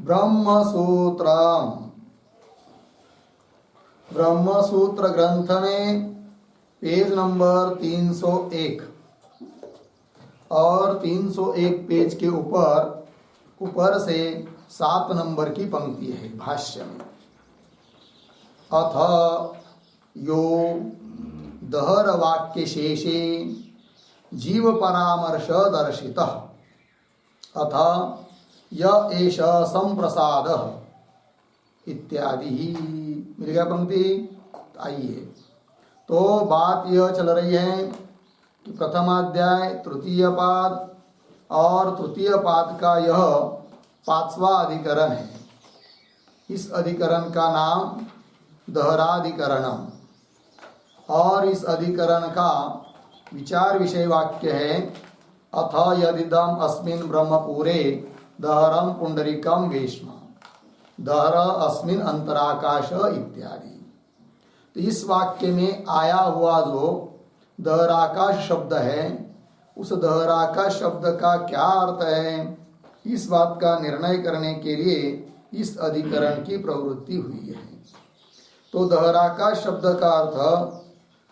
ब्रह्मसूत्र। ब्रह्मसूत्र ग्रंथ में page number 301 और 301 पेज के ऊपर से 7 नंबर की पंक्ति है भाष्य में। अथ यो दहर वाक्य शेषे जीव परामर्श दर्शितः अथ य एष संप्रसाद इत्यादि ही। मिल गया पंक्ति। आइए, तो बात यह चल रही है कि प्रथमाध्याय तृतीय पाद और तृतीय पाद का यह 5वां अधिकरण है। इस अधिकरण का नाम दहराधिकरणम और इस अधिकरण का विचार विषय वाक्य है अथ यदिदम अस्मिन् ब्रह्मपुरे दहरम पुंडरीकम वेश्म दहर अस्मिन् अंतराकाश इत्यादि। तो इस वाक्य में आया हुआ जो दहराकाश शब्द है, उस दहराकाश शब्द का क्या अर्थ है, इस बात का निर्णय करने के लिए इस अधिकरण की प्रवृत्ति हुई है। तो दहराकाश शब्द का अर्थ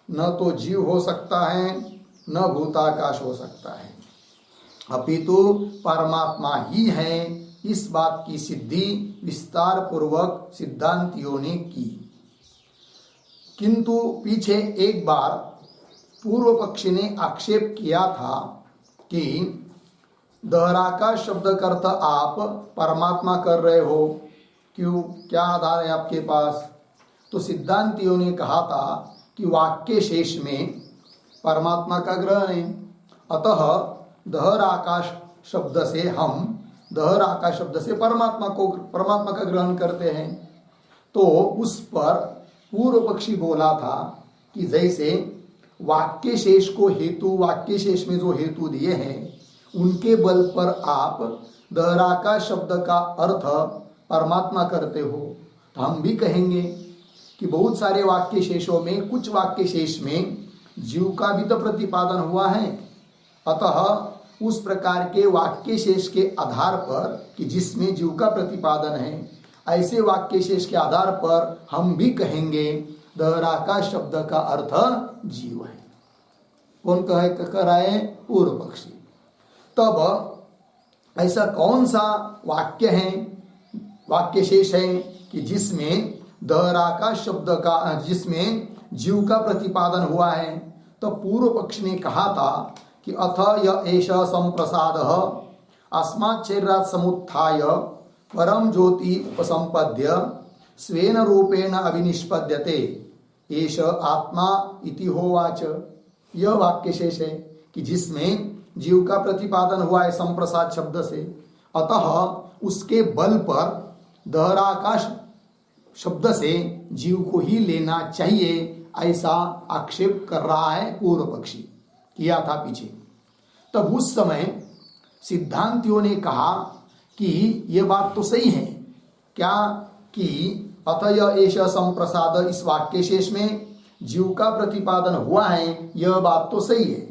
न तो जीव हो सकता है न भूताकाश हो सकता है, अपितु परमात्मा ही है। इस बात की सिद्धि विस्तार पूर्वक सिद्धांतियों ने की। किंतु पीछे एक बार पूर्व पक्षी ने आक्षेप किया था कि दहराकाश शब्द का अर्थ आप परमात्मा कर रहे हो, क्यों, क्या आधार है आपके पास? तो सिद्धांतियों ने कहा था कि वाक्य शेष में परमात्मा का ग्रहण है, अतः दहराकाश शब्द से हम दहराकाश शब्द से परमात्मा का ग्रहण करते हैं। तो उस पर पूर्व पक्षी बोला था कि जैसे वाक्य शेष को हेतु, वाक्य शेष में जो हेतु दिए हैं उनके बल पर आप दहराकाश शब्द का अर्थ परमात्मा करते हो, तो हम भी कहेंगे कि बहुत सारे वाक्य शेषों में, कुछ वाक्य शेष में जीव का भी तो प्रतिपादन हुआ है। अतः उस प्रकार के वाक्य शेष के आधार पर कि जिसमें जीव का प्रतिपादन है, ऐसे वाक्य शेष के आधार पर हम भी कहेंगे दहराकाश शब्द का अर्थ जीव है। कौन कह रहा है? पूर्व पक्षी। तब ऐसा कौन सा वाक्य है, वाक्य शेष है कि जिसमें दहराकाश शब्द का, जिसमें जीव का प्रतिपादन हुआ है? तो पूर्व पक्ष ने कहा था कि अथ य एष संप्रसादः अस्मात् शरीरात् समुत्थाय परम ज्योति उपसंपद्य स्वेन रूपेण अभिनिष्पद्यते एष आत्मा इति होवाच। यह वाक्य शेष है कि जिसमें जीव का प्रतिपादन हुआ है संप्रसाद शब्द से, अतः उसके बल पर दहराकाश शब्द से जीव को ही लेना चाहिए, ऐसा आक्षेप कर रहा है पूर्व पक्षी, किया था पीछे। तब उस समय सिद्धांतियों ने कहा कि यह बात तो सही है, क्या कि अतः एष संप्रसाद, इस वाक्य शेष में जीव का प्रतिपादन हुआ है, यह बात तो सही है,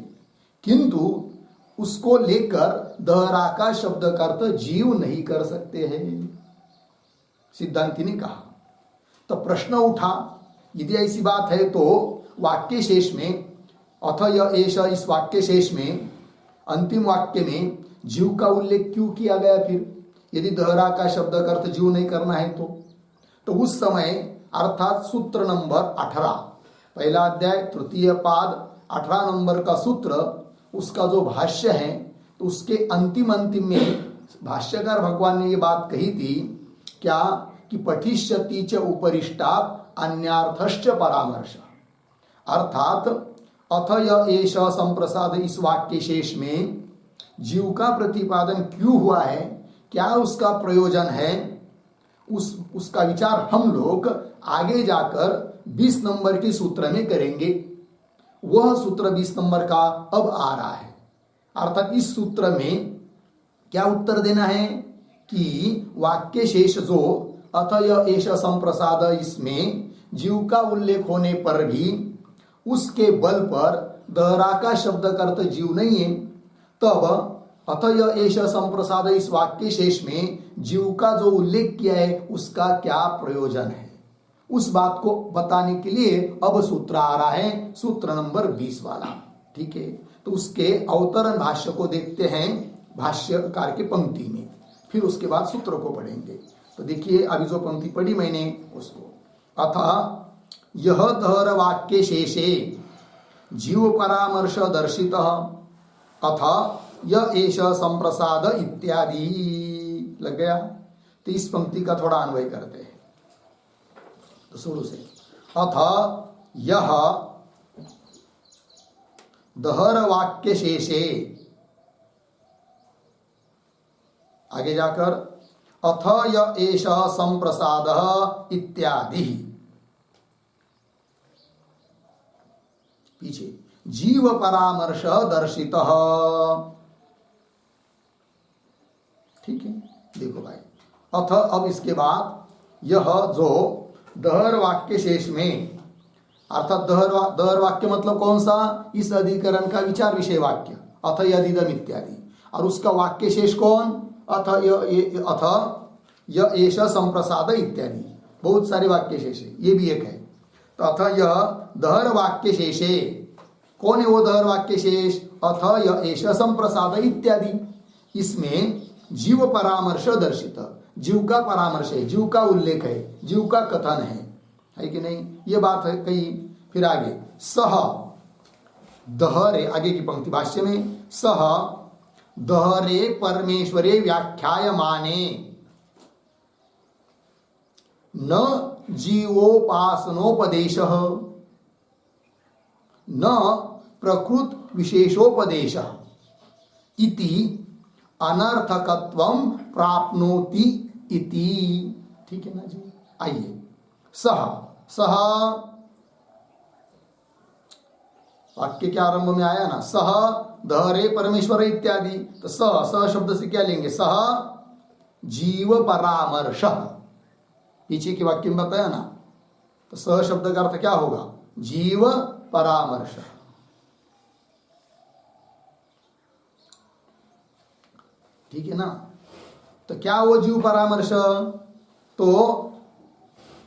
किंतु उसको लेकर दहराकाश शब्द का अर्थ जीव नहीं कर सकते हैं, सिद्धांति ने कहा। तो प्रश्न उठा, यदि ऐसी बात है तो वाक्य शेष में अथ य एष, इस वाक्य शेष में अंतिम वाक्य में जीव का उल्लेख क्यों किया गया? फिर यदि दहराकाश शब्द का अर्थ जीव नहीं करना है तो उस समय अर्थात सूत्र नंबर 18, पहला अध्याय तृतीय पाद 18 नंबर का सूत्र, उसका जो भाष्य है, तो उसके अंतिम में भाष्यकार भगवान ने ये बात कही थी क्या कि पठिष्यति च उपरिष्टात् अन्यार्थश्च परामर्श, अर्थात अथ य एष संप्रसाद, इस वाक्य शेष में जीव का प्रतिपादन क्यों हुआ है, क्या उसका प्रयोजन है, उसका विचार हम लोग आगे जाकर 20 नंबर के सूत्र में करेंगे। वह सूत्र 20 नंबर का अब आ रहा है। अर्थात इस सूत्र में क्या उत्तर देना है कि वाक्य शेष जो अथ य एष संप्रसाद, इसमें जीव का उल्लेख होने पर भी उसके बल पर दहराकाश शब्द का अर्थ जीव नहीं है, तब अतः एष संप्रसाद, इस वाक्य शेष में जीव का जो उल्लेख किया है उसका क्या प्रयोजन है, उस बात को बताने के लिए अब सूत्र आ रहा है, सूत्र नंबर 20 वाला। ठीक है, तो उसके अवतरण भाष्य को देखते हैं भाष्यकार की पंक्ति में, फिर उसके बाद सूत्र को पढ़ेंगे। तो देखिए अभी जो पंक्ति पढ़ी मैंने उसको, अतः यह दहर वाक्य शेषे जीव परामर्श दर्शित अथ यह एष संप्रसाद इत्यादि। लग गया? तो इस पंक्ति का थोड़ा अन्वय करते हैं, तो शुरू से, अथ यह दहर वाक्य शेषे, आगे जाकर अथ य एष संप्रसाद इत्यादि, पीछे जीव परामर्श दर्शित। ठीक है, देखो भाई, अथ, अब इसके बाद यह जो दहर वाक्य शेष में, अर्थात दहर वाक्य मतलब कौन सा, इस अधिकरण का विचार विषय वाक्य, अथ यदिदम इत्यादि, और उसका वाक्य शेष कौन, अथ य एष संप्रसाद इत्यादि, बहुत सारे वाक्य शेष है, ये भी एक है। तो अथ यह दहर वाक्य शेषे, कौन है वो दहर वाक्य शेष, अथ य एष संप्रसाद इत्यादि, इसमें जीव परामर्श दर्शित, जीव का परामर्श है, जीव का उल्लेख है, जीव का कथन है कि नहीं, ये बात है कही। फिर आगे सह दहरे, आगे की पंक्ति भाष्य में, सह दहरे परमेश्वरे व्याख्यायमाने न जीवोपासनोपदेशः न प्रकृत विशेषोपदेशः इति अनर्थकत्वं प्राप्नोति इति। ठीक है ना जी, आइए, सह, सह वाक्य के आरंभ में आया ना, सह दहरे परमेश्वर इत्यादि, तो सह शब्द से क्या लेंगे, सह जीव परामर्श, पीछे के वाक्य में बताया ना, तो सह शब्द का अर्थ क्या होगा, जीव परामर्श। ठीक है ना, तो क्या वो जीव परामर्श, तो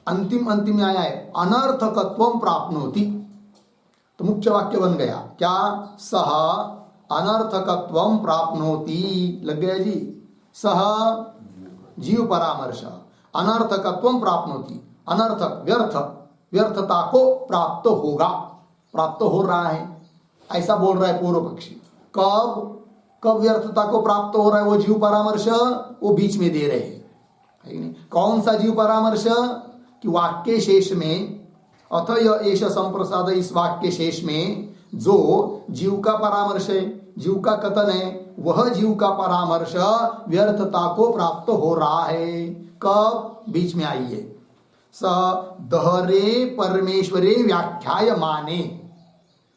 अंतिम में आया है अनर्थकत्वं प्राप्नोति, तो मुख्य वाक्य बन गया क्या, सह अनर्थकत्वं प्राप्नोति। लग गया जी, सह जीव परामर्श, अनर्थकत्वं प्राप्नोति, अनर्थक व्यर्थता को प्राप्त होगा, प्राप्त हो रहा है, ऐसा बोल रहा है पूर्व पक्षी। कब व्यर्थता को प्राप्त हो रहा है वो जीव परामर्श, वो बीच में दे रहे हैं। कौन सा जीव परामर्श, कि वाक्य शेष में, अथ य एष संप्रसाद, इस वाक्य शेष में जो जीव का परामर्श है, जीव का कथन है, वह जीव का परामर्श व्यर्थता को प्राप्त हो रहा है। कब, बीच में आई है, स दहरे परमेश्वरे व्याख्याय माने,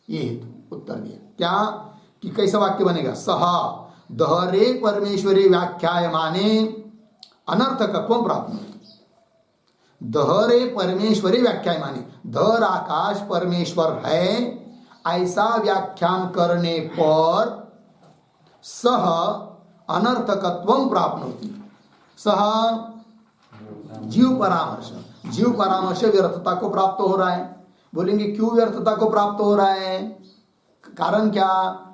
ये हेतु उत्तर दिया क्या, कि कैसा वाक्य बनेगा, सह दहरे परमेश्वरे व्याख्याय माने अनर्थकत्वं प्राप्नोति। दहरे परमेश्वरे व्याख्याय माने, दहर आकाश परमेश्वर है ऐसा व्याख्यान करने पर सह अनर्थकत्वं प्राप्नोति, सह जीव परामर्श व्यर्थता को प्राप्त हो रहा है। बोलेंगे क्यों व्यर्थता को प्राप्त हो रहा है, कारण क्या,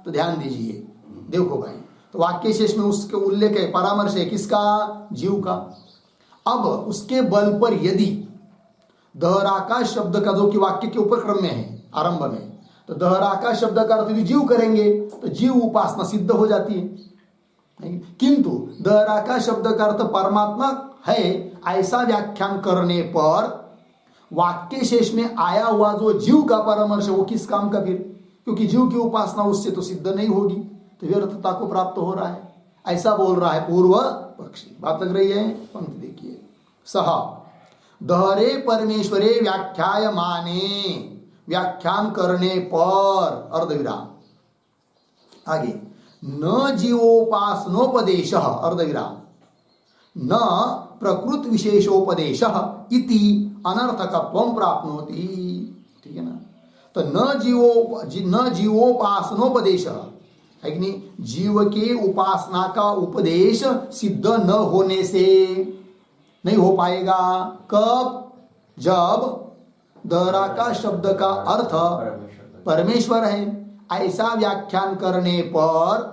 तो ध्यान दीजिए, देखो भाई, तो वाक्य शेष में उसके उल्लेख है, परामर्श है, किसका, जीव का। अब उसके बल पर यदि दहराकाश शब्द का, जो कि वाक्य के ऊपर क्रम में है, आरंभ में, तो दहराकाश शब्द का अर्थ यदि जीव करेंगे तो जीव उपासना सिद्ध हो जाती है। किंतु दहराकाश शब्द का अर्थ परमात्मा है ऐसा व्याख्यान करने पर वाक्य शेष में आया हुआ जो जीव का परामर्श, वो किस काम का फिर, क्योंकि जीव की उपासना उससे तो सिद्ध नहीं होगी, तो व्यर्थता को प्राप्त हो रहा है, ऐसा बोल रहा है पूर्व पक्षी। बात लग रही है, पंक्ति देखिए, सह दहरे परमेश्वरे व्याख्याय माने, व्याख्यान करने पर अर्धविराम, आगे न जीवोपासनोपदेश अर्धविराम, न प्रकृत विशेषोपदेश इति अनर्थकत्वं प्राप्नोति। ठीक है ना, तो न जीवोपासनोपदेश, है कि नहीं? जीव के उपासना का उपदेश सिद्ध न होने से नहीं हो पाएगा। कब? जब दहराकाश शब्द का अर्थ परमेश्वर है ऐसा व्याख्यान करने पर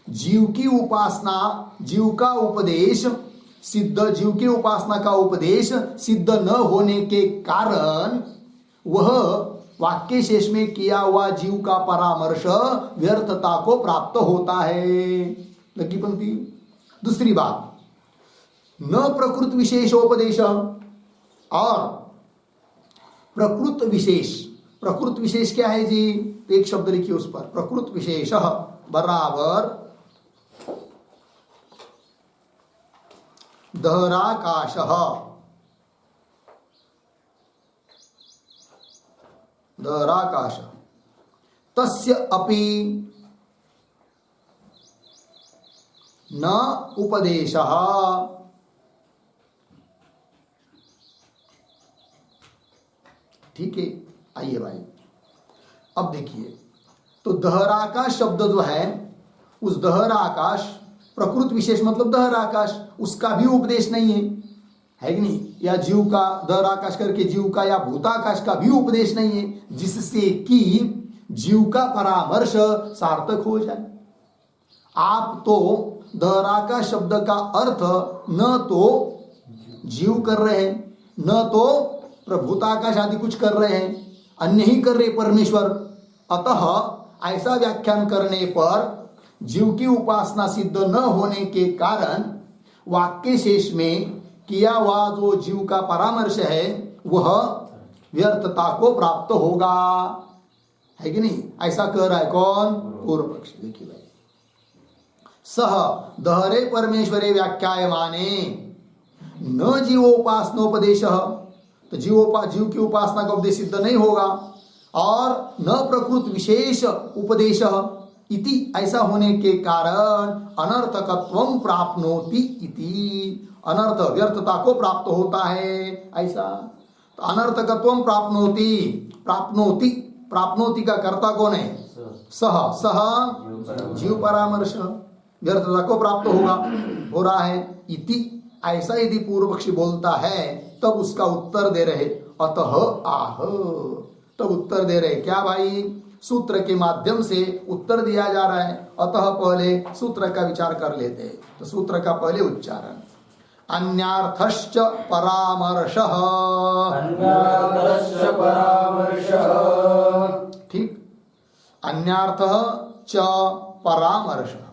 जीव की उपासना, जीव का उपदेश सिद्ध, जीव की उपासना का उपदेश सिद्ध न होने के कारण वह वाक्य शेष में किया हुआ जीव का परामर्श व्यर्थता को प्राप्त होता है। लगी पंक्ति। दूसरी बात, न प्रकृत विशेषोपदेश, और प्रकृत विशेष, प्रकृत विशेष क्या है जी? एक शब्द लिखिए उस पर, प्रकृत विशेष बराबर दहराकाश, दहराकाश तस्य अपि न उपदेशः। ठीक है, आइए भाई अब देखिए, तो दहराकाश शब्द जो है, उस दहराकाश, प्रकृत विशेष मतलब दहराकाश, उसका भी उपदेश नहीं है कि नहीं? या जीव का, दहराकाश करके जीव का या भूताकाश का भी उपदेश नहीं है, जिससे कि जीव का परामर्श सार्थक हो जाए। आप तो दहराकाश शब्द का अर्थ न तो जीव कर रहे हैं, न तो प्रभुताकाश आदि कुछ कर रहे हैं, अन्य ही कर रहे परमेश्वर। अतः ऐसा व्याख्यान करने पर जीव की उपासना सिद्ध न होने के कारण वाक्य शेष में किया हुआ जो जीव का परामर्श है वह व्यर्थता को प्राप्त होगा, है कि नहीं? ऐसा कह रहा है कौन? पूर्व पक्ष। देखिए भाई, सह दहरे परमेश्वरे व्याख्यायमाने न जीवोपासनोपदेश, तो जीव की उपासना का उपदेश सिद्ध नहीं होगा, और न प्रकृत विशेष उपदेश इति, ऐसा होने के कारण अनर्थकत्वं प्राप्नोति इति, अनर्थ व्यर्थता को प्राप्त होता है। ऐसा तो अनर्थकत्वं प्राप्नोति, प्राप्नोति, प्राप्नोति का कर्ता कौन है? सह, सह जीव परामर्श व्यर्थता को प्राप्त होगा, हो रहा है। इति, ऐसा यदि पूर्व पक्षी बोलता है तब उसका उत्तर दे रहे अतः आह, तब उत्तर दे रहे क्या भाई? सूत्र के माध्यम से उत्तर दिया जा रहा है। अतः पहले सूत्र का विचार कर लेते हैं। तो सूत्र का पहले उच्चारण, अन्यार्थश्च परामर्शः, अन्यार्थश्च परामर्शः, ठीक, अन्यार्थः च परामर्शः,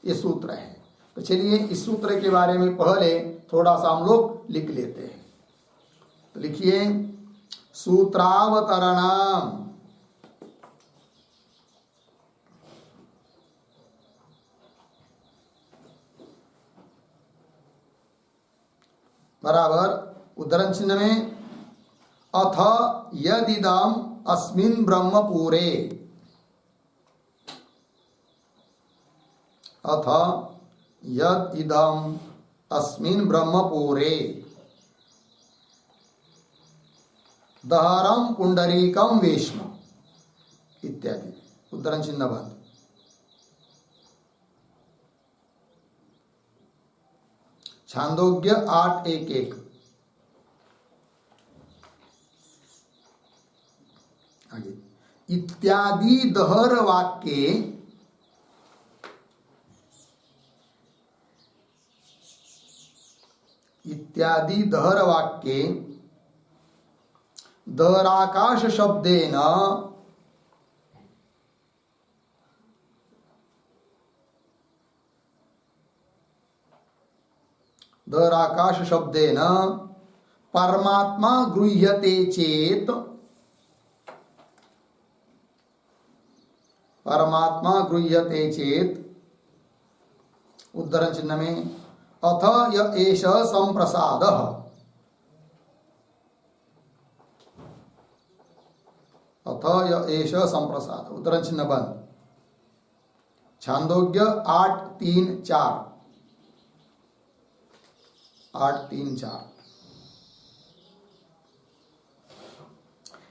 ये सूत्र है। तो चलिए इस सूत्र के बारे में पहले थोड़ा सा हम लोग लिख लेते हैं। तो लिखिए, सूत्रावतरणम बराबर उद्धरण चिन्ह में अथ यदिदम अस्मिन् ब्रह्मपुरे, अथ यदिदम अस्मिन् ब्रह्मपुरे दहरम पुंडरीकम वेश्म इत्यादि, उद्धरण चिन्ह बंद। छांदोग्य 8:1-1 आगे, इत्यादि दहर वाक्ये इत्यादि दहर वाक्ये दहराकाश शब्देन दहराकाश शब्देन परमात्मा गृह्यते चेत, परमात्मा गृह्यते चेत, उद्धरण चिन्ह में अथ य एष संप्रसादः, अथ य एष संप्रसाद, उद्धरण चिन्ह बंद। छांदोग्य 8:3-4, 8:3-4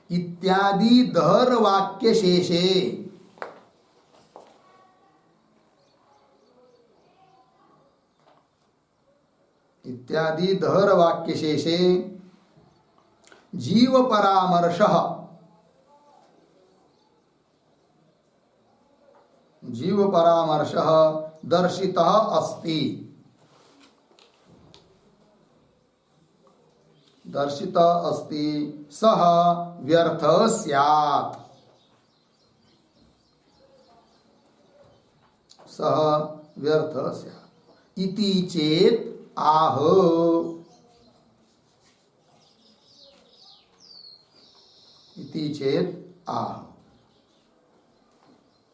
इत्यादि दहर वाक्य शेषे, इत्यादि दहर वाक्य शेषे जीव परामर्शः दर्शितः अस्ति। सः व्यर्थः स्यात्। इति चेत् आह।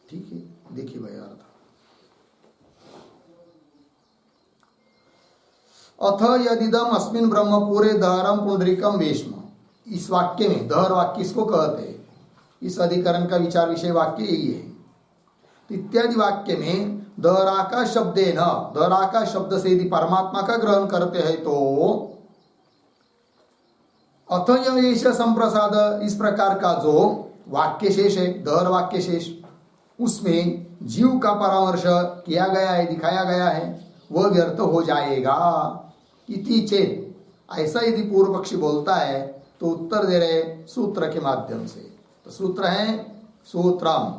ठीक है, देखिए भाई अर्थ। अथ यदिदम अस्मिन् ब्रह्मपुरे दहरम पुंडरीकम वेश्म। इस वाक्य में दहर वाक्य इसको कहते हैं। इस अधिकरण का विचार विषय वाक्य यही है। इत्यादि वाक्य में दहराका शब्द से यदि परमात्मा का ग्रहण करते हैं तो अथ एष संप्रसाद, इस प्रकार का जो वाक्य शेष है, दहर वाक्य शेष, उसमें जीव का परामर्श किया गया है, दिखाया गया है, वह व्यर्थ हो जाएगा। इति चेत, ऐसा यदि पूर्व पक्षी बोलता है तो उत्तर दे रहे सूत्र के माध्यम से। तो सूत्र है सूत्रम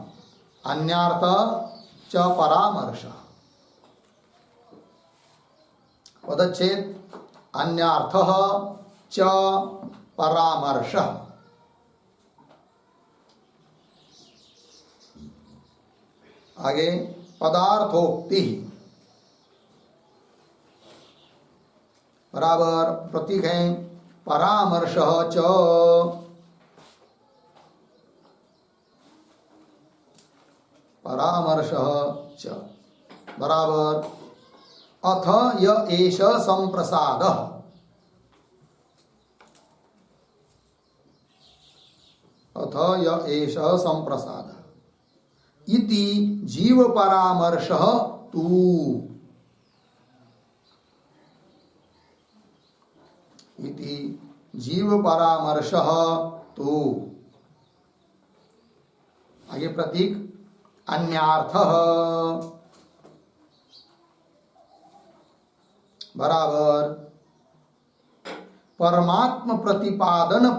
अन्यार्थ च परामर्श। पदच्छेद अन्यार्थ च परामर्श। आगे पदार्थोक्ति बराबर प्रतीक है परामर्श च। बराबर अथ य एष संप्रसाद। इति जीव परामर्श तू। आगे प्रतीक अन्यार्थ बराबर परमात्म प्रतिपादन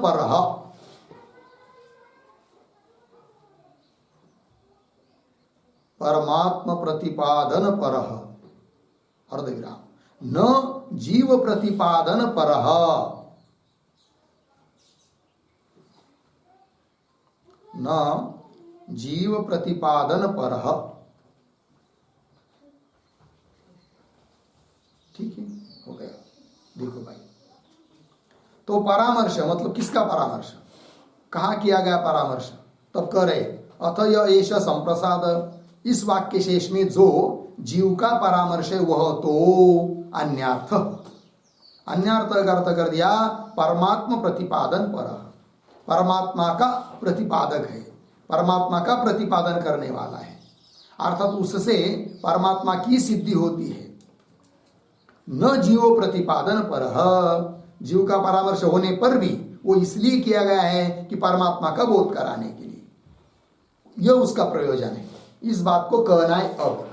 परः। अर्धविराम न जीव प्रतिपादन परः। ठीक है, हो गया। देखो भाई, तो परामर्श मतलब किसका परामर्श, कहाँ किया गया परामर्श? तब कह रहे अथ य एष संप्रसाद, इस वाक्य शेष में जो जीव का परामर्श है वह तो अन्यार्थ का अर्थ कर दिया परमात्मा प्रतिपादन पर। परमात्मा का प्रतिपादक है, परमात्मा का प्रतिपादन करने वाला है, अर्थात उससे परमात्मा की सिद्धि होती है। न जीव प्रतिपादन पर, जीव का परामर्श होने पर भी वो इसलिए किया गया है कि परमात्मा का बोध कराने के लिए, यह उसका प्रयोजन है। इस बात को कहना है। अब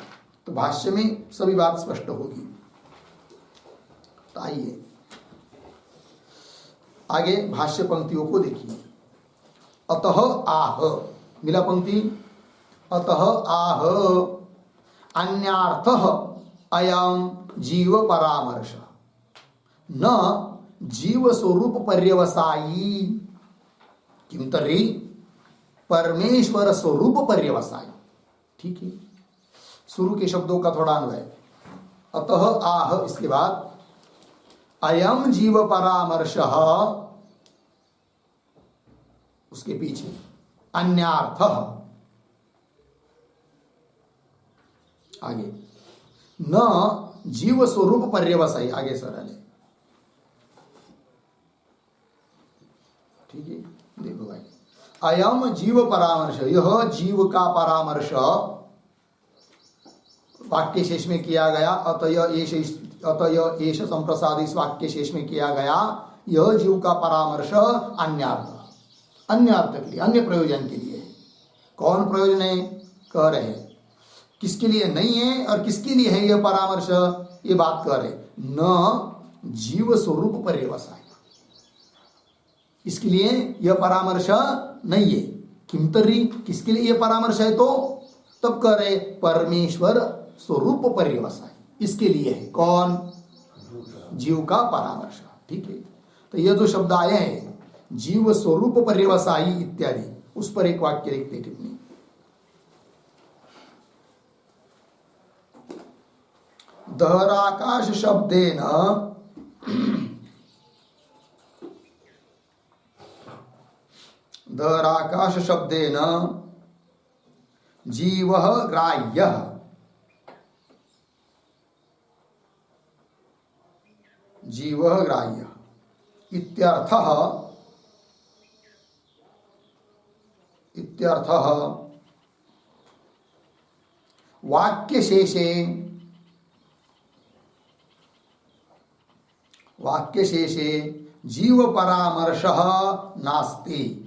तो भाष्य में सभी बात स्पष्ट होगी। तो आइए आगे भाष्य पंक्तियों को देखिए। अतः आह, मिला पंक्ति, अतः आह अन्यार्थः अयं जीव परामर्श न जीव स्वरूप पर्यवसायी किम तर्हि परमेश्वर स्वरूप पर्यवसायी। ठीक है, शुरू के शब्दों का थोड़ा अन्वय। अतः आह, इसके बाद अयम जीव परामर्श, उसके पीछे अन्यार्थ, आगे न जीव स्वरूप पर्यवसायी, आगे सरल है। ठीक है, देखो भाई, अयम जीव परामर्श, यह जीव का परामर्श वाक्य शेष में किया गया। अतय एष संप्रसाद, इस वाक्य शेष में किया गया। यह जीव का परामर्श अन्यार्थ, अन्य अर्थ के लिए, अन्य प्रयोजन के लिए। कौन प्रयोजन है कह रहे हैं, किसके लिए नहीं है और किसके लिए है यह परामर्श, ये बात कह रहे। न जीव स्वरूप पर्यवसाय। इसके लिए यह परामर्श नहीं है। किम तर्हि, किसके लिए यह परामर्श है? तो तब कह रहे परमेश्वर स्वरूप पर्यवसाय, इसके लिए है। कौन? जीव का परामर्श। ठीक है, तो यह जो शब्द आए हैं जीव स्वरूप पर्यवसायी इत्यादि, उस पर एक वाक्य लिखते टिप्पणी। दहराकाश शब्देन दहराकाश शब्देन जीवः ग्राह्यः जीवः ग्राह्यः इत्यर्थः वाक्यशेषे जीव परामर्शः नास्ति।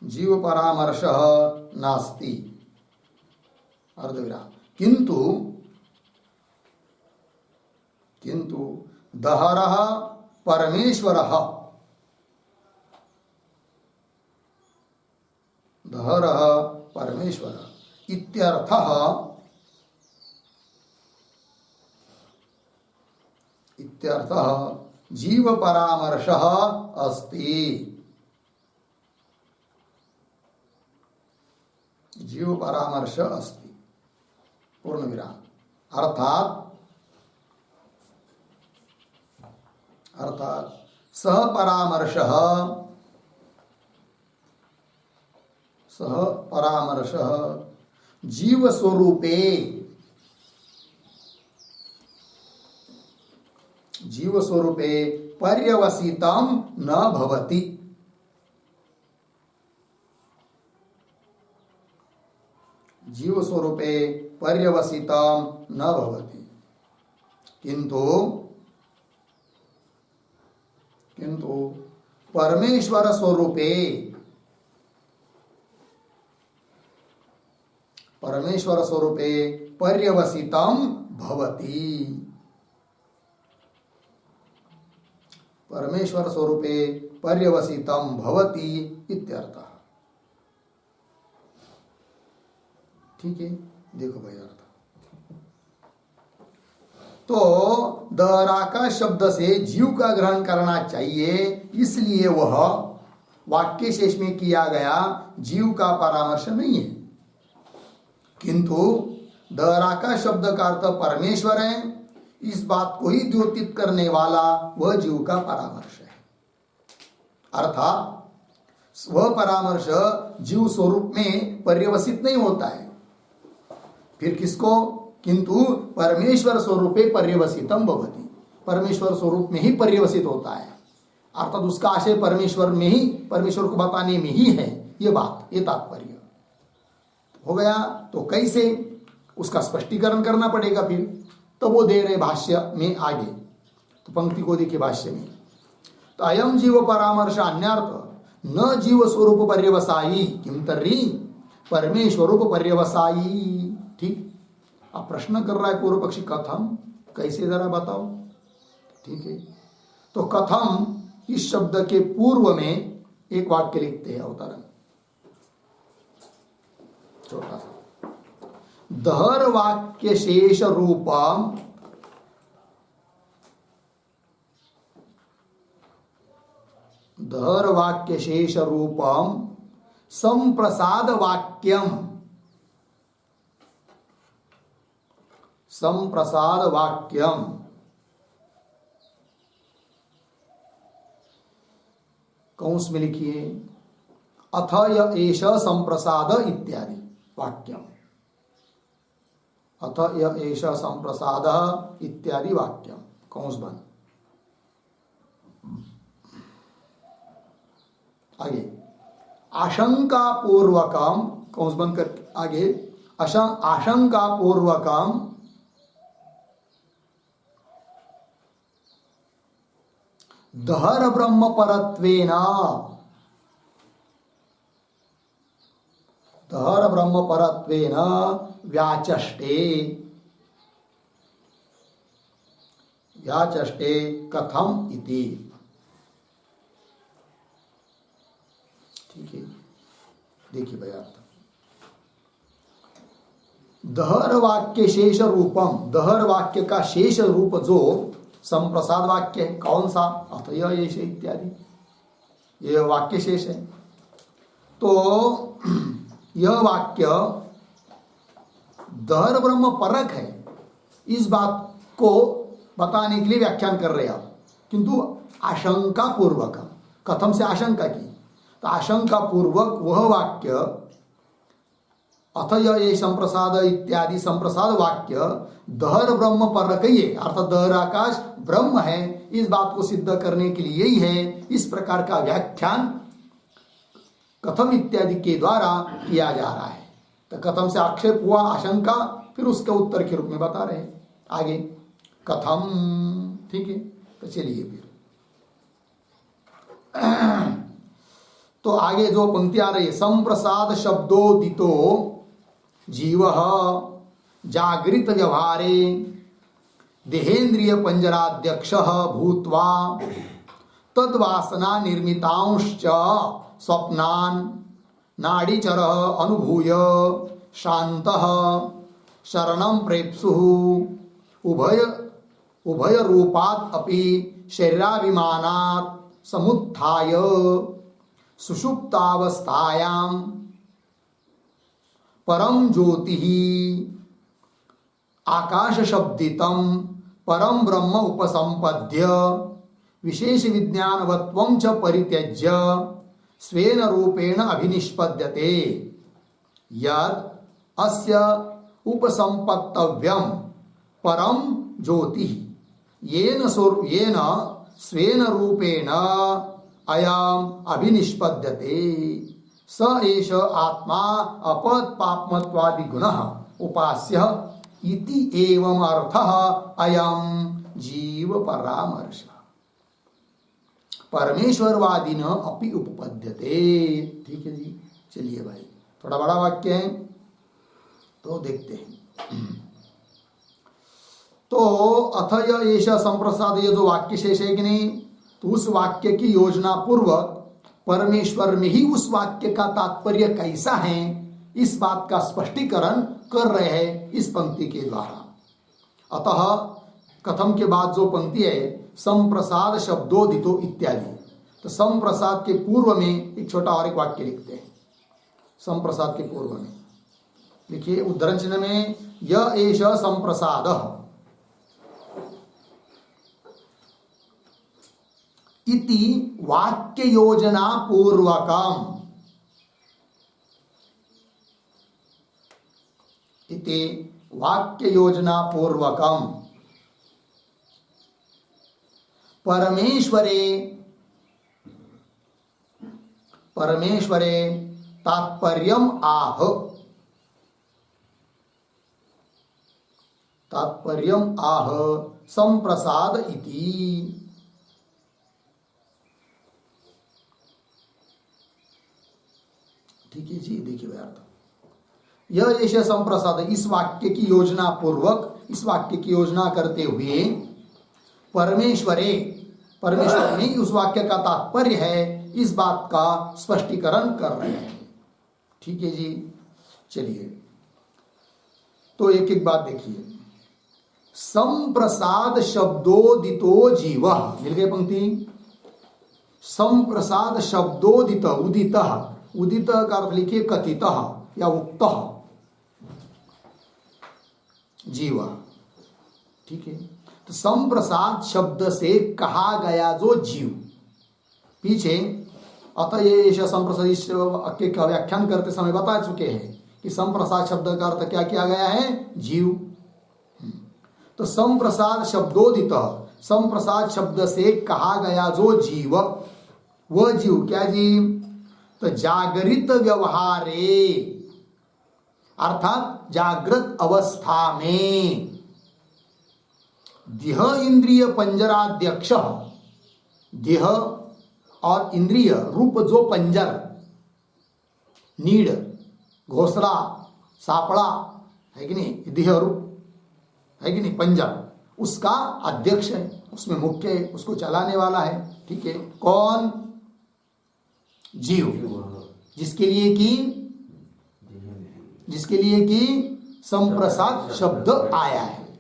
जीव परामर्शः नास्ति अर्धविराम। किंतु दहरः परमेश्वरः इत्यर्थः जीव परामर्शः अस्ति। जीव परामर्श अस्ति पूर्ण विराम। अर्थात सह परामर्शः जीव स्वरूपे पर्यवसितं न भवति। जीव स्वरूपे पर्यवसितं न भवति। किंतु परमेश्वर स्वरूपे पर्यवसितं भवति। परमेश्वर स्वरूपे पर्यवसितं भवति इत्यर्थः। ठीक है, देखो भाई अर्थ। तो दहराका शब्द से जीव का ग्रहण करना चाहिए, इसलिए वह वाक्य शेष में किया गया जीव का परामर्श नहीं है। किंतु दहराका शब्द का अर्थ परमेश्वर है, इस बात को ही द्योतित करने वाला वह जीव का परामर्श है। अर्थात वह परामर्श जीव स्वरूप में पर्यवसित नहीं होता है। फिर किसको? किंतु परमेश्वर स्वरूपे पर्यवसितम भवति, परमेश्वर स्वरूप में ही पर्यवसित होता है। अर्थात उसका आशय परमेश्वर में ही, परमेश्वर को बताने में ही है ये बात, ये तात्पर्य हो गया। तो कैसे? उसका स्पष्टीकरण करना पड़ेगा। फिर तो वो दे रहे भाष्य में आगे, तो पंक्ति को देखिए भाष्य में। तो अयम जीव परामर्श अन्यार्थ न जीव स्वरूप पर्यवसायी किम तर्हि परमेश्वरूप पर्यवसायी। ठीक, अब प्रश्न कर रहा है पूर्व पक्षी, कथम, कैसे जरा बताओ। ठीक है, तो कथम इस शब्द के पूर्व में एक वाक्य लिखते हैं अवतरण, छोटा सा। दहर वाक्य शेष रूपम संप्रसाद वाक्यम कंस में लिखिए अथ य एष संप्रसाद इत्यादि वाक्यम। अथ य एष संप्रसाद इत्यादि वाक्यम कंस बंद। आगे आशंका पूर्वकम कंस बंद कर आगे आशंका पूर्वकम दहर ब्रह्म परत्वेन व्याचष्टे या चष्टे कथम इति। ठीक है, देखिए भाई अर्थ। दहर वाक्य शेष रूपम, दहर वाक्य का शेष रूप जो संप्रसाद वाक्य है, कौन सा? अथ यह ऐसे इत्यादि, यह वाक्य शेष है। तो यह वाक्य दहर ब्रह्म परक है, इस बात को बताने के लिए व्याख्यान कर रहे आप, किंतु आशंका पूर्वक। कथम से आशंका की, तो आशंका पूर्वक वह वाक्य अथ ये संप्रसाद इत्यादि संप्रसाद वाक्य दहर ब्रह्म परक ही है, अर्थात दहर आकाश ब्रह्म है, इस बात को सिद्ध करने के लिए ही है। इस प्रकार का व्याख्यान कथम इत्यादि के द्वारा किया जा रहा है। तो कथम से आक्षेप हुआ, आशंका, फिर उसके उत्तर के रूप में बता रहे हैं आगे कथम। ठीक है, तो चलिए फिर तो आगे जो पंक्ति आ रही है, संप्रसाद शब्दोदितो जीव जागृत व्यवहारे देहेन्द्रिय पंजराध्यक्ष भूत्वा तद्वासना निर्मितांश्च स्वप्नान् नाडीचर अनुभूय शान्तः शरणं प्रेप्सुः उभय रूपात् अपि शरीराभिमानात् समुत्थाय सुषुप्तावस्थायां परम ज्योति आकाश शब्दितम परम ब्रह्म उपसंपद्य विशेष विज्ञानवत्वं च परित्यज्य स्वेन रूपेण अभिनिष्पद्यते यद अस्य उपसंपत्तव्यं परम ज्योति येन स्वेन रूपेण अयम अभिनिष्पद्यते स एष आत्मा अपद पापमत्वादि गुणः उपास्य इति एवं अर्थः अयम जीव परामर्श परमेश्वरवादिन अपि उपपद्यते। ठीक है जी, चलिए भाई, थोड़ा बड़ा वाक्य है तो देखते हैं। तो अथ एष संप्रसाद, ये जो वाक्य शेष है कि नहीं, तो उस वाक्य की योजना पूर्वक परमेश्वर में ही उस वाक्य का तात्पर्य कैसा है, इस बात का स्पष्टीकरण कर रहे हैं इस पंक्ति के द्वारा। अतः कथम के बाद जो पंक्ति है, संप्रसाद शब्दोदितो इत्यादि, तो संप्रसाद के पूर्व में एक छोटा और एक वाक्य लिखते हैं। संप्रसाद के पूर्व में लिखिए उद्धरण चिन्ह में, य एष संप्रसादः इति वाक्य योजना पूर्वकम, इति वाक्य योजना पूर्वकम परमेश्वरे तात्पर्यम आह संप्रसाद इति। ठीक है जी, देखिए अर्थ, यह ऐसे संप्रसाद, इस वाक्य की योजना पूर्वक, इस वाक्य की योजना करते हुए परमेश्वर में उस वाक्य का तात्पर्य है, इस बात का स्पष्टीकरण कर रहे हैं। ठीक है जी, चलिए तो एक एक बात देखिए। संप्रसाद शब्दोदितो जीव, मिल गई पंक्ति। संप्रसाद शब्दोदित, उदित का अर्थ लिखिए कथित या उक्त जीव। ठीक है, तो संप्रसाद शब्द से कहा गया जो जीव, पीछे अतः ये संप्रसाद इस वाक्य का व्याख्यान करते समय बता चुके हैं कि संप्रसाद शब्द का अर्थ क्या किया गया है, जीव। तो संप्रसाद शब्दोदित, संप्रसाद शब्द से कहा गया जो जीव, वह जीव क्या जीव, तो जागृत व्यवहारे, अर्थात जागृत अवस्था में देह इंद्रिय पंजराध्यक्ष, देह और इंद्रिय रूप जो पंजर, नीड, घोसला, सापड़ा है कि नहीं, देह रूप है कि नहीं, पंजर, उसका अध्यक्ष है, उसमें मुख्य है, उसको चलाने वाला है। ठीक है, कौन? जीव, जिसके लिए कि संप्रसाद शब्द आया है।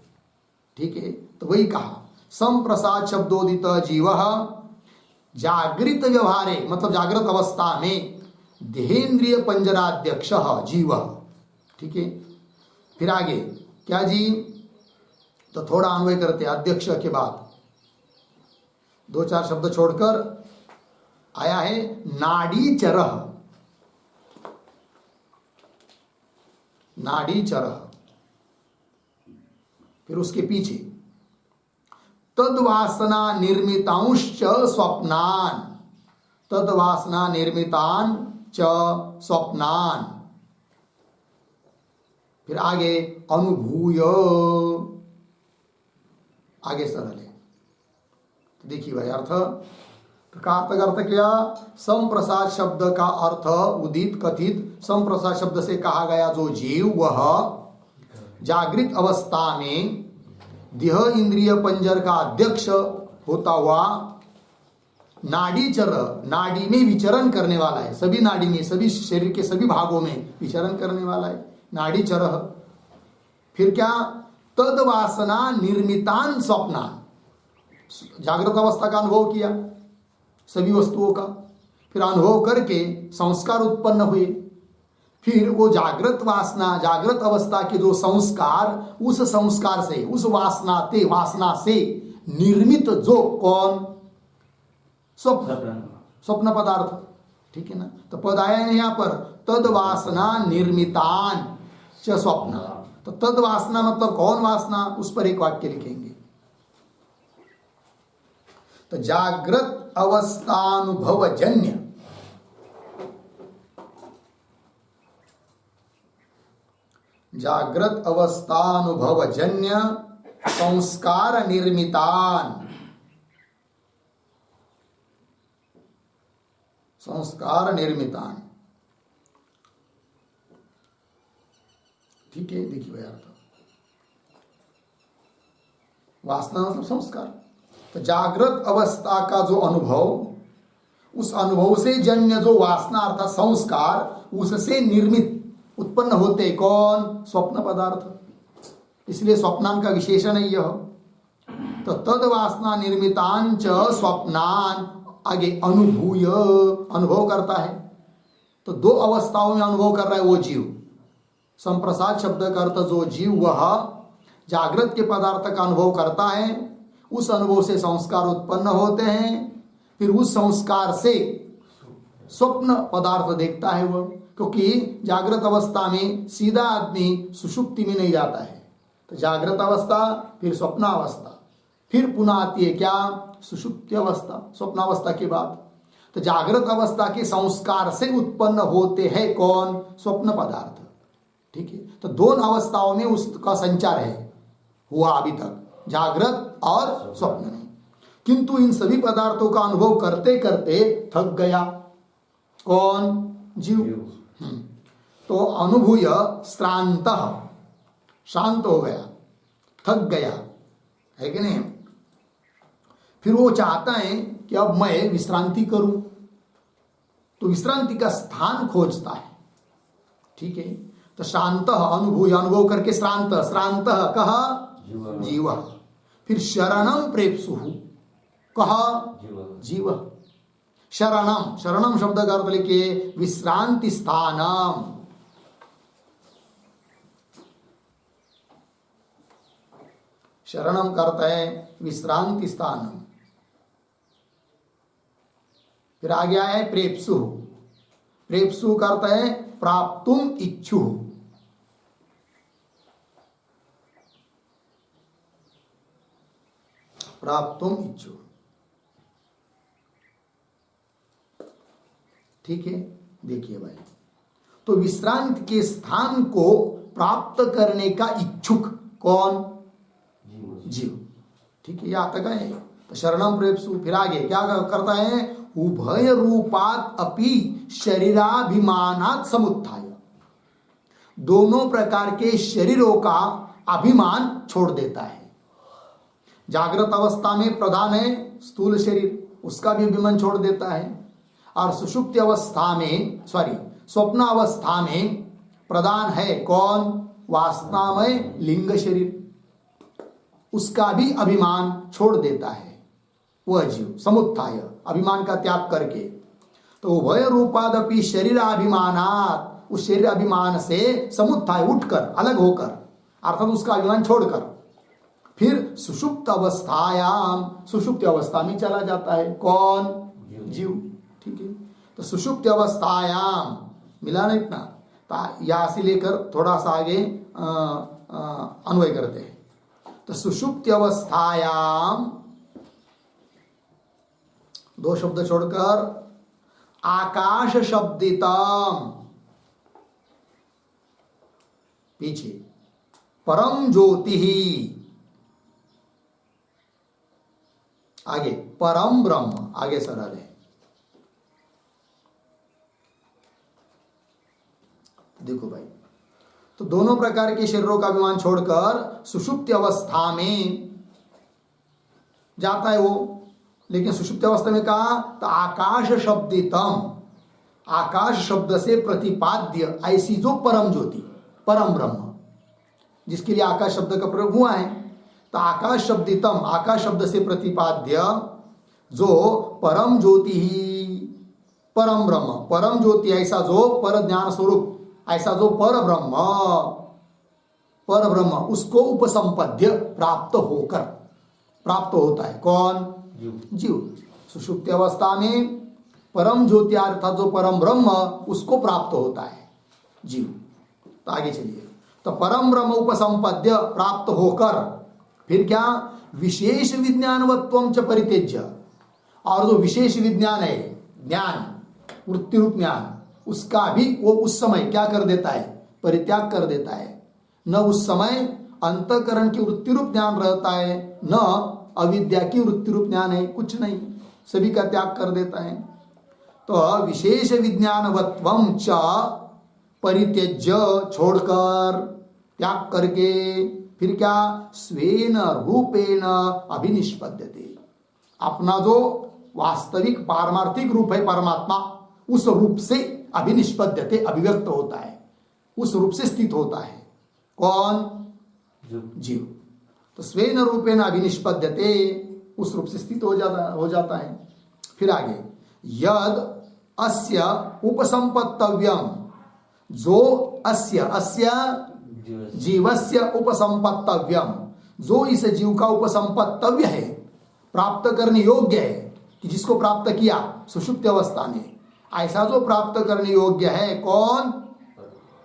ठीक है, तो वही कहा संप्रसाद शब्दोदित जीव जागृत व्यवहारे, मतलब जागृत अवस्था में देहेंद्रिय पंजराध्यक्ष जीव। ठीक है, फिर आगे क्या जी? तो थोड़ा अन्वय करते हैं अध्यक्ष के बाद, 2-4 शब्द छोड़कर आया है नाड़ी चरह। नाड़ी चरह, फिर उसके पीछे तद्वासना निर्मितांश्च स्वप्नान, तद्वासना निर्मितान च स्वप्नान। फिर आगे अनुभूय, आगे सरल है। तो देखिए भाई अर्थ, तो का अर्थ क्या? संप्रसाद शब्द का अर्थ उदित कथित संप्रसाद शब्द से कहा गया जो जीव, वह जागृत अवस्था में देह इंद्रिय पंजर का अध्यक्ष होता हुआ नाड़ी चर, नाड़ी में विचरण करने वाला है। सभी नाड़ी में, सभी शरीर के सभी भागों में विचरण करने वाला है, नाड़ी चर। फिर क्या? तद्वासना निर्मितान स्वप्नान, जागृत अवस्था का अनुभव किया सभी वस्तुओं का, फिर अनुभव करके संस्कार उत्पन्न हुए। फिर वो जागृत वासना, जागृत अवस्था के जो संस्कार, उस संस्कार से, उस वासना से निर्मित जो कौन? स्वप्न पदार्थ। ठीक है ना, तो पद आया है यहां पर तद्वासना निर्मितान च स्वप्न। तो तद्वासना मतलब कौन वासना, उस पर एक वाक्य लिखेंगे। तो जागृत अवस्थानुभवजन्य, जागृत अवस्थानुभवजन्य संस्कार निर्मितान, संस्कार निर्मितान। ठीक है, देखिए भाई अर्थ, वासना मतलब संस्कार। तो जागृत अवस्था का जो अनुभव, उस अनुभव से जन्य जो वासना अर्थात संस्कार, उससे निर्मित उत्पन्न होते कौन? स्वप्न पदार्थ। इसलिए स्वप्नान का विशेषण है यह। तो तद वासना निर्मितान च स्वप्नान, आगे अनुभूय, अनुभव करता है। तो 2 अवस्थाओं में अनुभव कर रहा है वो जीव। संप्रसाद शब्द का अर्थ जो जीव, वह जागृत के पदार्थ का अनुभव करता है, उस अनुभव से संस्कार उत्पन्न होते हैं, फिर उस संस्कार से स्वप्न पदार्थ देखता है वह। क्योंकि जागृत अवस्था में सीधा आदमी सुषुप्ति में नहीं जाता है। तो जागृत अवस्था, फिर स्वप्नावस्था, फिर पुनः आती है क्या? सुषुप्ति अवस्था, स्वप्नावस्था के बाद। तो जागृत अवस्था के संस्कार से उत्पन्न होते हैं कौन? स्वप्न पदार्थ। ठीक है, तो 2 अवस्थाओं में उसका संचार है हुआ अभी तक, जागृत और स्वप्न में। किंतु इन सभी पदार्थों का अनुभव करते करते थक गया कौन? जीव। तो अनुभूय श्रांत, शांत हो गया, थक गया, है कि नहीं? फिर वो चाहता है कि अब मैं विश्रांति करूं, तो विश्रांति का स्थान खोजता है। ठीक है, तो शांत अनुभूय, अनुभव करके श्रांत, श्रांत कहा? जीव। फिर शरणम प्रेप्सु, कहा? जीव। शरणम, शरणम शब्द का अर्थ लिखिए विश्रांति स्थानम। शरणम करता है विश्रांति स्थानम। फिर आ गया है प्रेप्सु, प्रेप्सु करता है प्राप्तुम इच्छु। प्राप्तुम इच्छु। ठीक है, देखिए भाई, तो विश्रांति के स्थान को प्राप्त करने का इच्छुक कौन? जीव। ठीक है, यहां तक है। तो शरणम प्रेप्सु, फिर आगे क्या करता है? उभय रूपात अपि शरीराभिमानात् समुत्थाय, दोनों प्रकार के शरीरों का अभिमान छोड़ देता है। जागृत अवस्था में प्रधान है स्थूल शरीर, उसका भी अभिमान छोड़ देता है। और सुषुप्ति अवस्था में स्वप्न अवस्था में प्रधान है कौन? वासनामय लिंग शरीर, उसका भी अभिमान छोड़ देता है वह जीव, समुत्थाय, अभिमान का त्याग करके। तो वह रूपादपि शरीराभिमानात, उस शरीर अभिमान से समुत्थाय, उठकर, अलग होकर, अर्थात उसका अभिमान छोड़कर फिर सुषुप्त अवस्थायाम, सुषुप्त अवस्था में चला जाता है कौन? जीव। ठीक है, तो सुषुप्त अवस्थायाम मिला ना इतना, तो यहां से लेकर थोड़ा सा आगे अन्वय करते हैं। तो सुषुप्त अवस्थायाम, दो शब्द छोड़कर आकाश शब्दितम, पीछे परम ज्योति ही, आगे परम ब्रह्म, आगे सरल है। देखो भाई, तो दोनों प्रकार के शरीरों का अभिमान छोड़कर सुषुप्ति अवस्था में जाता है वो। लेकिन सुषुप्ति अवस्था में कहा तो आकाश शब्दितम, आकाश शब्द से प्रतिपाद्य ऐसी जो परम ज्योति, परम ब्रह्म, जिसके लिए आकाश शब्द का प्रयोग हुआ है, तो आकाश शब्दितम, आकाश शब्द से प्रतिपाद्य जो परम ज्योति ही, परम ब्रह्म, परम ज्योति, ऐसा जो पर ज्ञान स्वरूप, ऐसा जो पर ब्रह्म, उसको उपसंपद्य, प्राप्त होकर, प्राप्त होता है कौन? जीव। सुषुप्ति अवस्था में परम ज्योति अर्थात जो परम ब्रह्म, उसको प्राप्त होता है जीव। तो आगे चलिए, तो परम ब्रह्म उपसंपद्य, प्राप्त होकर फिर क्या? विशेष विज्ञानवत्वम च परित्यज्य, और जो विशेष विज्ञान है, ज्ञान, वृत्ति रूप ज्ञान, उसका भी वो उस समय क्या कर देता है? परित्याग कर देता है। न उस समय अंतःकरण की वृत्ति रूप ज्ञान रहता है, न अविद्या की वृत्ति रूप ज्ञान है, कुछ नहीं, सभी का त्याग कर देता है। तो विशेष विज्ञानवत्वम च परित्यज्य, छोड़कर, त्याग करके फिर क्या? स्वेन रूपेण अभिनिष्पद्यते, अपना जो वास्तविक पारमार्थिक रूप है परमात्मा, उस रूप से अभिनिष्पद्यते, अभिव्यक्त होता है, उस रूप से स्थित होता है कौन? जीव। तो स्वेन रूपेण अभिनिष्पद्यते, उस रूप से स्थित हो जाता है। फिर आगे, यद अस्य उपसंपत्तव्यम, जो अस्य जीवस्य उपसंपत्तव्यम, जो इस जीव का उपसंपत्तव्य है, प्राप्त करने योग्य है, कि जिसको प्राप्त किया सुषुप्ति अवस्था में, ऐसा जो प्राप्त करने योग्य है कौन?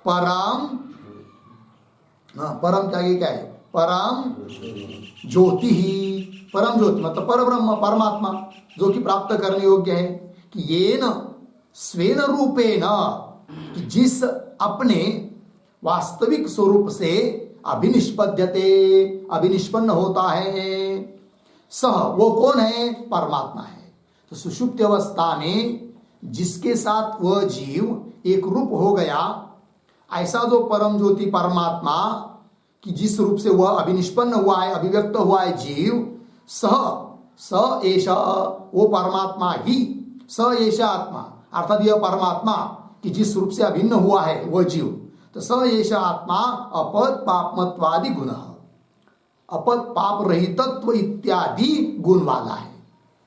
परम, परम के आगे क्या है? परम ज्योति ही, परम ज्योति मतलब पर ब्रह्म, परमात्मा, जो कि प्राप्त करने योग्य है। कि ये न स्वेन रूपेण, कि जिस अपने वास्तविक स्वरूप से अभिनिष्पद्यते, अभिनिष्पन्न होता है, सह, वो कौन है? परमात्मा है। तो सुषुप्ति अवस्था में जिसके साथ वह जीव एक रूप हो गया, ऐसा जो परम ज्योति परमात्मा, कि जिस रूप से वह अभिनिष्पन्न हुआ है, अभिव्यक्त हुआ है जीव, स एषा, वो परमात्मा ही, स एषा आत्मा, अर्थात यह परमात्मा कि जिस रूप से अभिन्न हुआ है वह जीव, तो स एषा आत्मा अपद पापमत्वादि गुण, अपद पाप रहितत्व इत्यादि गुण वाला है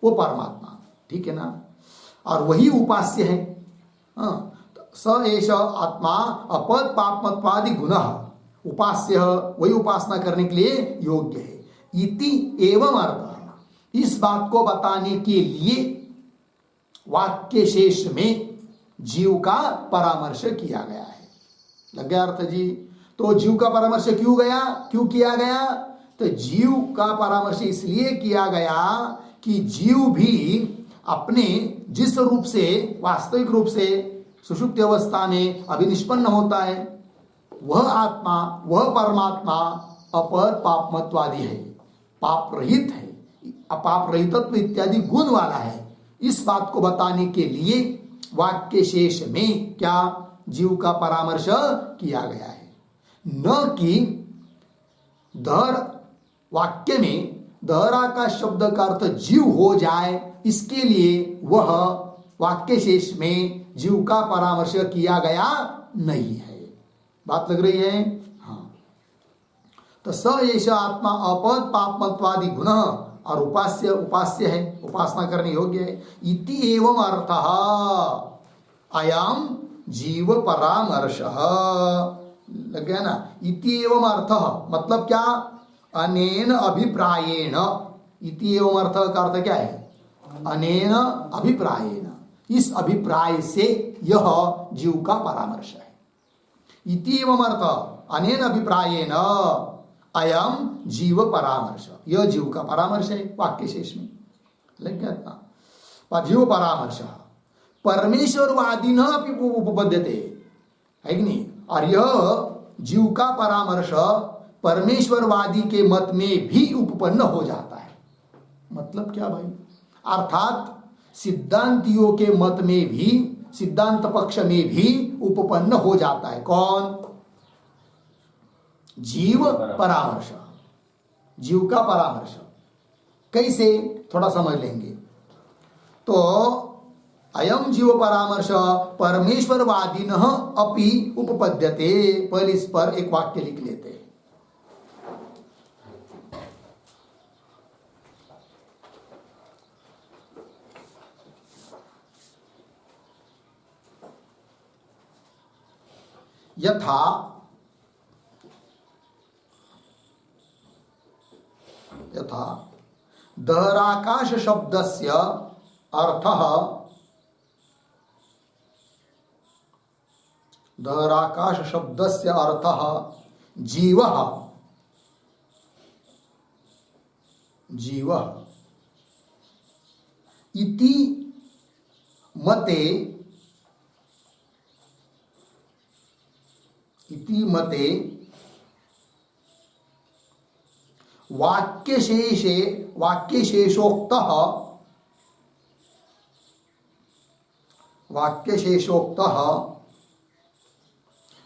वो परमात्मा। ठीक है ना? और वही उपास्य है। स एष आत्मा अपद पापमत्वादि गुण उपास्य, वही उपासना करने के लिए योग्य है। इति एवं अर्थ, इस बात को बताने के लिए वाक्य शेष में जीव का परामर्श किया गया है। लग गया अर्थ जी? तो जीव का परामर्श क्यों किया गया? तो जीव का परामर्श इसलिए किया गया कि जीव भी अपने जिस रूप से, वास्तविक रूप से सुषुप्ति अवस्था में अभिनिष्पन्न होता है, वह आत्मा, वह परमात्मा अपर पापमत्वादि है, पाप रहित है, पाप रहितत्व इत्यादि गुण वाला है। इस बात को बताने के लिए वाक्य शेष में क्या जीव का परामर्श किया गया है, न कि दर वाक्य में दहराकाश शब्द का अर्थ जीव हो जाए, इसके लिए वह वाक्य शेष में जीव का परामर्श किया गया नहीं है। बात लग रही है? हाँ। तो स एष आत्मा अपद पापमत्वादि गुण और उपास्य है, उपासना करने योग्य है। इति एवं अर्थ अयम जीव परामर्श, लग गया ना? इति एवं अर्थ मतलब क्या? अनेन अभिप्रायेण। इति एवं अर्थ का अर्थ क्या है? अनेन अभिप्रायेण, इस अभिप्राय से यह जीव का परामर्श है। इति एवं अर्थ अनेन अभिप्रायेण अयम जीव परामर्श, यह जीव का परामर्श है वाक्य शेष में। लग गया था? जीव परामर्श परमेश्वरवादी न उपपद्यते, है कि नहीं? और यह जीव का परामर्श परमेश्वरवादी के मत में भी उपपन्न हो जाता है। मतलब क्या भाई? अर्थात सिद्धांतियों के मत में भी, सिद्धांत पक्ष में भी उपपन्न हो जाता है। कौन? जीव परामर्श, जीव का परामर्श। कैसे? थोड़ा समझ लेंगे। तो अयम जीव परामर्श परमेश्वरवादिन अपि उपपद्यते। पहले इस पर एक वाक्य लिख लेते हैं। यथा दहराकाश शब्दस्य अर्थः, दहराकाश शब्दस्य अर्थः जीवः, जीवः इति मते, इति मते वाक्यशेषे, वाक्यशेषोक्तः, वाक्यशेषोक्तः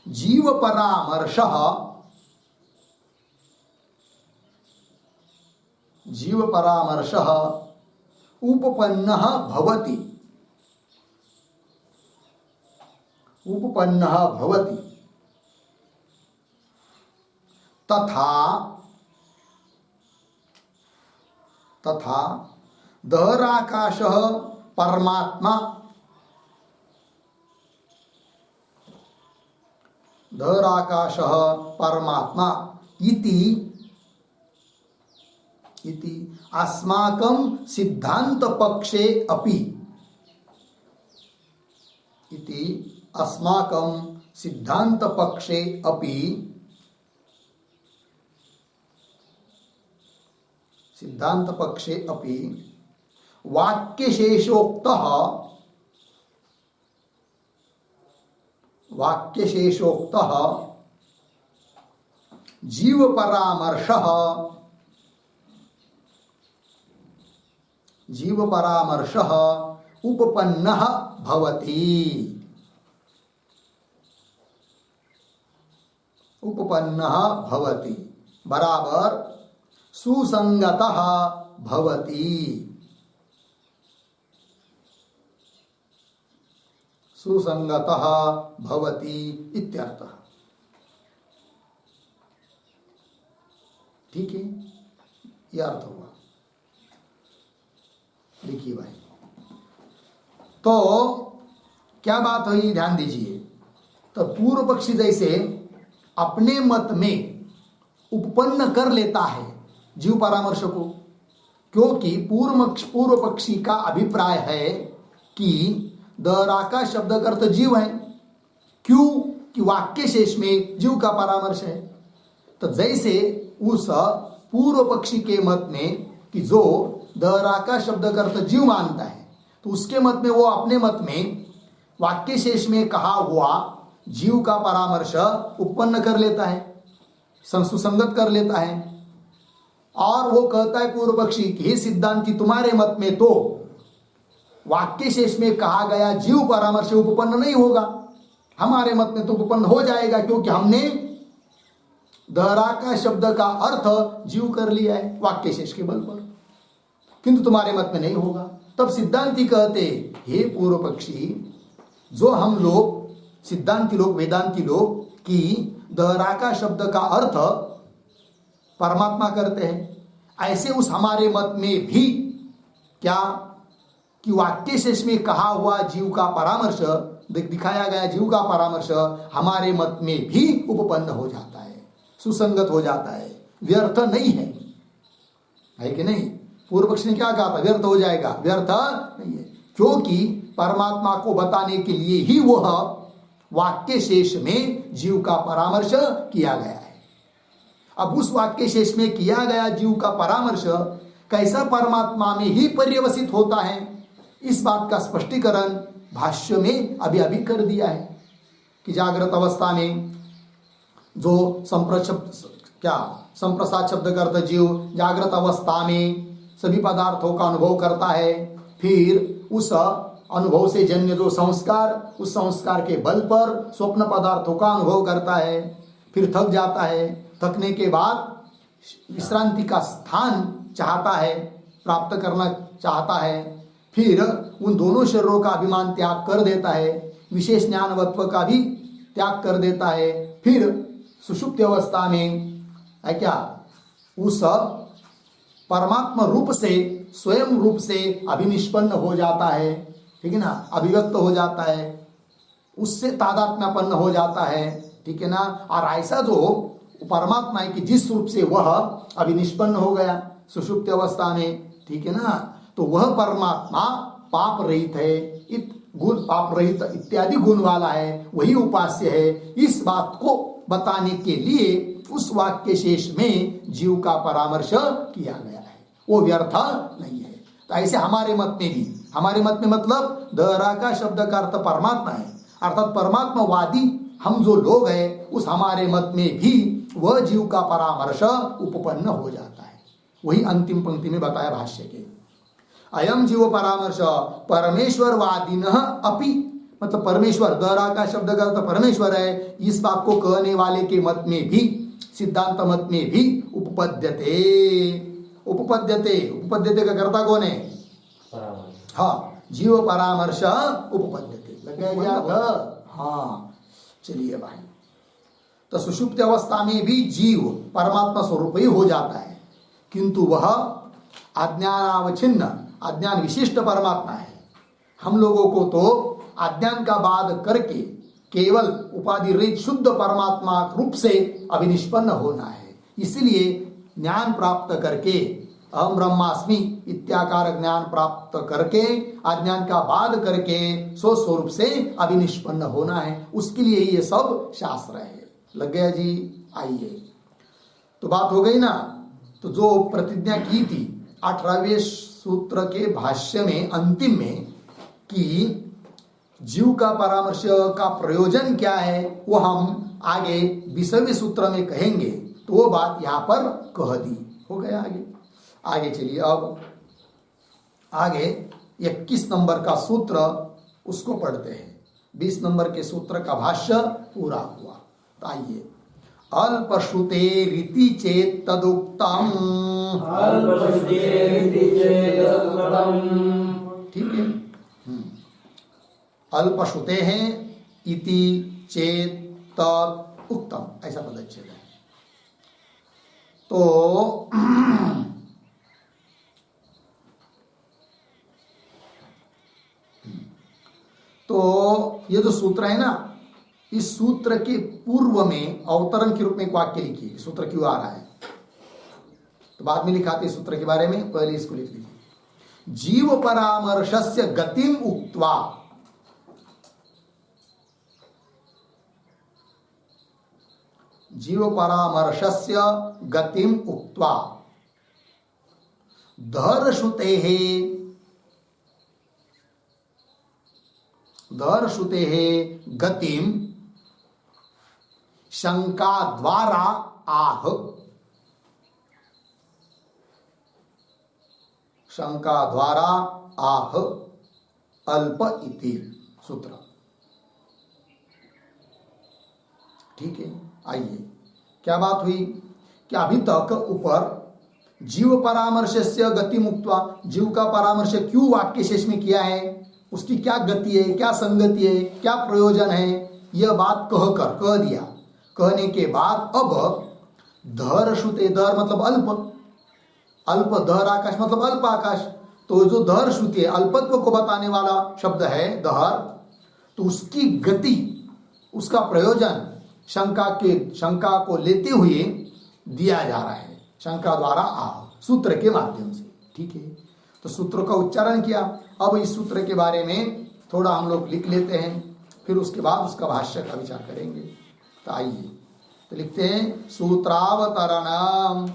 जीव परामर्शः, जीव परामर्शः उपपन्नः भवति, उपपन्नः भवति। तथा तथा दहराकाशः परमात्मा, दहराकाशः परमात्मा इति, इति अस्माकं सिद्धांत पक्षे अपि, इति अस्माकं सिद्धांत पक्षे अपि, सिद्धांत पक्षे अपि वाक्यशेषोक्तः, वाक्यशेषोक्तः जीव परामर्शः, जीव परामर्शः उपपन्नः भवति, उपपन्नः भवति बराबर सुसंगतः भवति, सुसंगतः भवति इत्यर्थः। ठीक है, यह अर्थ हुआ। देखिए भाई, तो क्या बात हुई, ध्यान दीजिए। तो पूर्व पक्षी जैसे अपने मत में उपपन्न कर लेता है जीव परामर्श को, क्योंकि पूर्व पक्षी का अभिप्राय है कि दहराकाश शब्द का अर्थ जीव है। क्यों? कि वाक्य शेष में जीव का परामर्श है। तो जैसे उस पूर्व पक्षी के मत में कि जो दहराकाश शब्द का अर्थ जीव मानता है, तो उसके मत में वो अपने मत में वाक्य शेष में कहा हुआ जीव का परामर्श उत्पन्न कर लेता है, सुसंगत कर लेता है। और वो कहता है पूर्व पक्षी कि हे सिद्धांति, तुम्हारे मत में तो वाक्य शेष में कहा गया जीव परामर्श उपपन्न नहीं होगा, हमारे मत में तो उपपन्न हो जाएगा, क्योंकि हमने दहरा का शब्द का अर्थ जीव कर लिया है वाक्य शेष के बल पर, किंतु तुम्हारे मत में नहीं होगा। तब सिद्धांती कहते, हे पूर्व पक्षी, जो हम लोग सिद्धांती लोग वेदांती लोग कि दहरा का शब्द का अर्थ परमात्मा करते हैं, ऐसे उस हमारे मत में भी क्या कि वाक्य शेष में कहा हुआ जीव का परामर्श, दिखाया गया जीव का परामर्श हमारे मत में भी उपपन्न हो जाता है, सुसंगत हो जाता है, व्यर्थ नहीं है कि नहीं? पूर्व पक्ष ने क्या कहा था? व्यर्थ हो जाएगा, व्यर्थ नहीं है, क्योंकि परमात्मा को बताने के लिए ही वह वाक्य शेष में जीव का परामर्श किया गया है। अब उस वाक्य शेष में किया गया जीव का परामर्श कैसा परमात्मा में ही पर्यवसित होता है, इस बात का स्पष्टीकरण भाष्य में अभी अभी कर दिया है कि जागृत अवस्था में जो संप्रसाद शब्द का अर्थ जीव जागृत अवस्था में सभी पदार्थों का अनुभव करता है, फिर उस अनुभव से जन्य जो संस्कार, उस संस्कार के बल पर स्वप्न पदार्थों का अनुभव करता है, फिर थक जाता है, थकने के बाद विश्रांति का स्थान चाहता है, प्राप्त करना चाहता है, फिर उन दोनों शरीरों का अभिमान त्याग कर देता है, विशेष ज्ञानवत्व का भी त्याग कर देता है, फिर सुषुप्ति अवस्था में है क्या उस परमात्मा रूप से स्वयं रूप से अभिनिष्पन्न हो जाता है, ठीक है ना, अभिव्यक्त हो जाता है, उससे तादात्म्यपन्न हो जाता है, ठीक है ना। और ऐसा जो परमात्मा है कि जिस रूप से वह अभिनिष्पन्न हो गया सुषुप्ति अवस्था में, ठीक है ना, तो वह परमात्मा पाप रहित है, गुण पाप रहित इत्यादि गुण वाला है, वही उपास्य है। इस बात को बताने के लिए उस वाक्य शेष में जीव का परामर्श किया गया है, वो व्यर्थ नहीं है। तो ऐसे हमारे मत में भी, हमारे मत में मतलब दहरा का शब्द का अर्थ परमात्मा है, अर्थात परमात्मावादी हम जो लोग हैं उस हमारे मत में भी वह जीव का परामर्श उपपन्न हो जाता है। वही अंतिम पंक्ति में बताया भाष्य के, अयम जीव परामर्श परमेश्वरवादिनः अपि, मतलब परमेश्वर, दहरा का शब्द का अर्थ परमेश्वर है, इस बात को कहने वाले के मत में भी, सिद्धांत मत में भी उपपद्यते। उपपद्यते, उपपद्यते का कर्ता कौन है? हाँ, जीव परामर्श उपपद्यते, लग गया? हाँ, चलिए भाई, तो सुषुप्ति अवस्था में भी जीव परमात्मा स्वरूप ही हो जाता है, किंतु वह अज्ञानावच्छिन्न, अज्ञान विशिष्ट परमात्मा है। हम लोगों को तो अज्ञान का बाध करके केवल उपाधि रहित शुद्ध परमात्मा रूप से अभिनिष्पन्न होना है, इसलिए ज्ञान प्राप्त करके अहम ब्रह्मास्मि इत्याकार ज्ञान प्राप्त करके अज्ञान का बाध करके स्वस्वरूप से अभिनिष्पन्न होना है, उसके लिए ये सब शास्त्र है। लग गया जी? आइए, तो बात हो गई ना। तो जो प्रतिज्ञा की थी 18वें सूत्र के भाष्य में अंतिम में कि जीव का परामर्श का प्रयोजन क्या है, वो हम आगे 20वें सूत्र में कहेंगे, तो वो बात यहाँ पर कह दी। हो गया आगे? आगे चलिए, अब आगे 21 नंबर का सूत्र उसको पढ़ते हैं। 20 नंबर के सूत्र का भाष्य पूरा हुआ। तो आइए, अल्पश्रुते रीति चेत तदुक्तम, ठीक है, अल्पश्रुते हैं इति चेत तद उक्तम, ऐसा पदच्छेद है। तो ये जो सूत्र है ना, इस सूत्र के पूर्व में अवतरण के रूप में एक वाक्य लिखिए, सूत्र क्यों आ रहा है, तो बाद में लिखाते सूत्र के बारे में, पहले इसको लिख लीजिए। जीव परामर्शस्य गतिम उक्त्वा, जीव परामर्शस्य गतिम उक्त्वा दर्शुतेः, दर्शुतेः गतिम शंका द्वारा आह, शंका द्वारा आह अल्प इति सूत्र। ठीक है, आइए क्या बात हुई कि अभी तक ऊपर जीव परामर्श से गति मुक्त्वा, जीव का परामर्श क्यों वाक्य शेष में किया है, उसकी क्या गति है, क्या संगति है, क्या प्रयोजन है, यह बात कह दिया। कहने के बाद अब धर श्रुते, धर मतलब अल्प, अल्प धर आकाश मतलब अल्प आकाश, तो जो धर श्रुति है अल्पत्व को बताने वाला शब्द है धर, तो उसकी गति, उसका प्रयोजन शंका को लेते हुए दिया जा रहा है, शंका द्वारा सूत्र के माध्यम से। ठीक है, तो सूत्र का उच्चारण किया। अब इस सूत्र के बारे में थोड़ा हम लोग लिख लेते हैं, फिर उसके बाद उसका भाष्य का विचार करेंगे। तो आइए, तो लिखते हैं सूत्रावतरणम।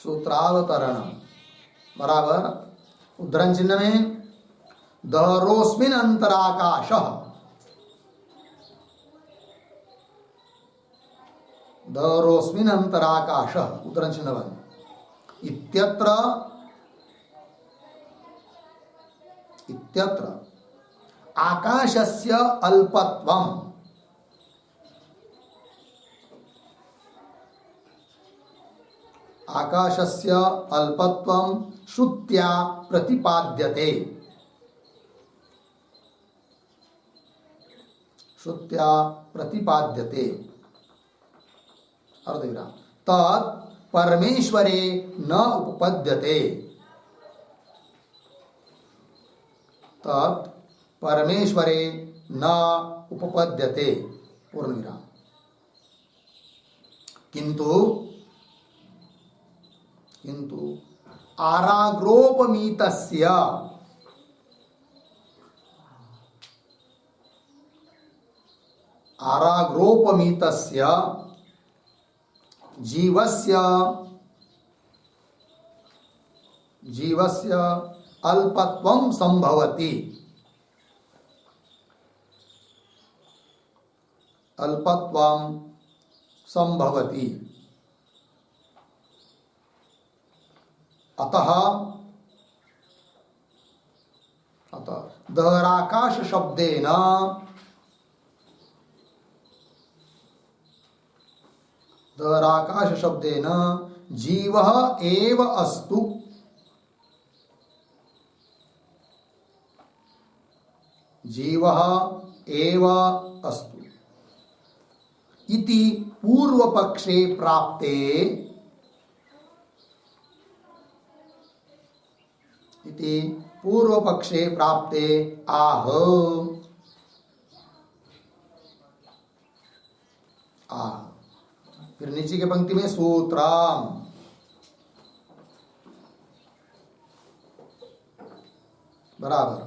सूत्रावतरणम बराबर उद्धरण चिन्ह में दरोस्मिन अंतराकाश, दरोस्मिन अंतराकाश उद्धरण चिन्ह बंद। इत्यत्र आकाशस्य अल्पत्वम्, आकाशस्य अल्पत्वं श्रुत्या प्रतिपाद्यते, श्रुत्या प्रतिपाद्यते अर्धविराम। तत् परमेश्वरे न उपपद्यते, तत् परमेश्वरे न उपपद्यते पूर्णविराम। किंतु आराग्रोपमीतस्य, आराग्रोपमीतस्य जीवस्य अल्पत्वं संभवति, अल्पत्वं संभवति। अतः दहराकाश शब्देन, दहराकाश शब्देन जीवः एव अस्तु, जीवः एव अस्तु इति पूर्वपक्षे प्राप्ते, इति पूर्वपक्षे प्राप्ते आह, फिर नीचे के पंक्ति में सूत्रम बराबर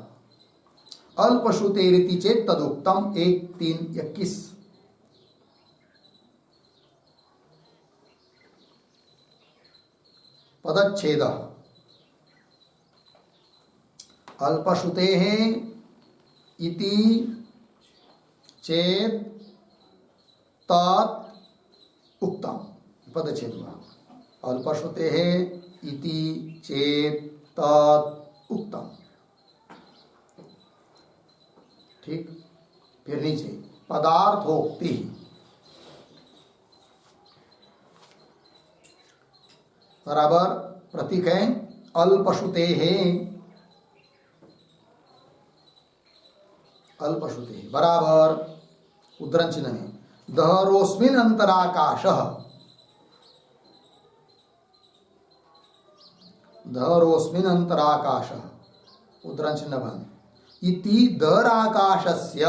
अल्पश्रुतेरिति चेत तदुक्तम 1:3:21। पदच्छेद अल्पश्रुतेः इति चेत तत् उक्तम, पदच्छेद हुआ। अल्पश्रुतेः इति चेत तत् उक्तम। ठीक, फिर नीचे पदार्थोक्ति, बराबर प्रतीक है अल्पश्रुतेः, अल्पश्रुतेः बराबर उद्धरण चिन्ह में दहरोस्मिन अंतराकाशः, दहरोस्मिन अंतराकाशः उद्धरण चिन्ह बंद। इति दहराकाशस्य,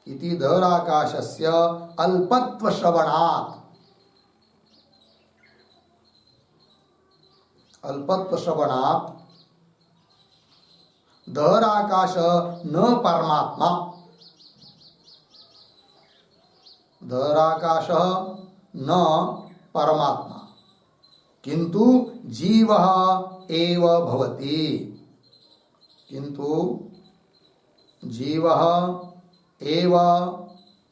इति दहराकाशस्य अल्पत्व श्रवणात्, अल्पत्व श्रवणात् दहराकाश न परमात्मा, दहराकाश न परमात्मा किंतु जीवः एव भवति, किंतु जीवः एव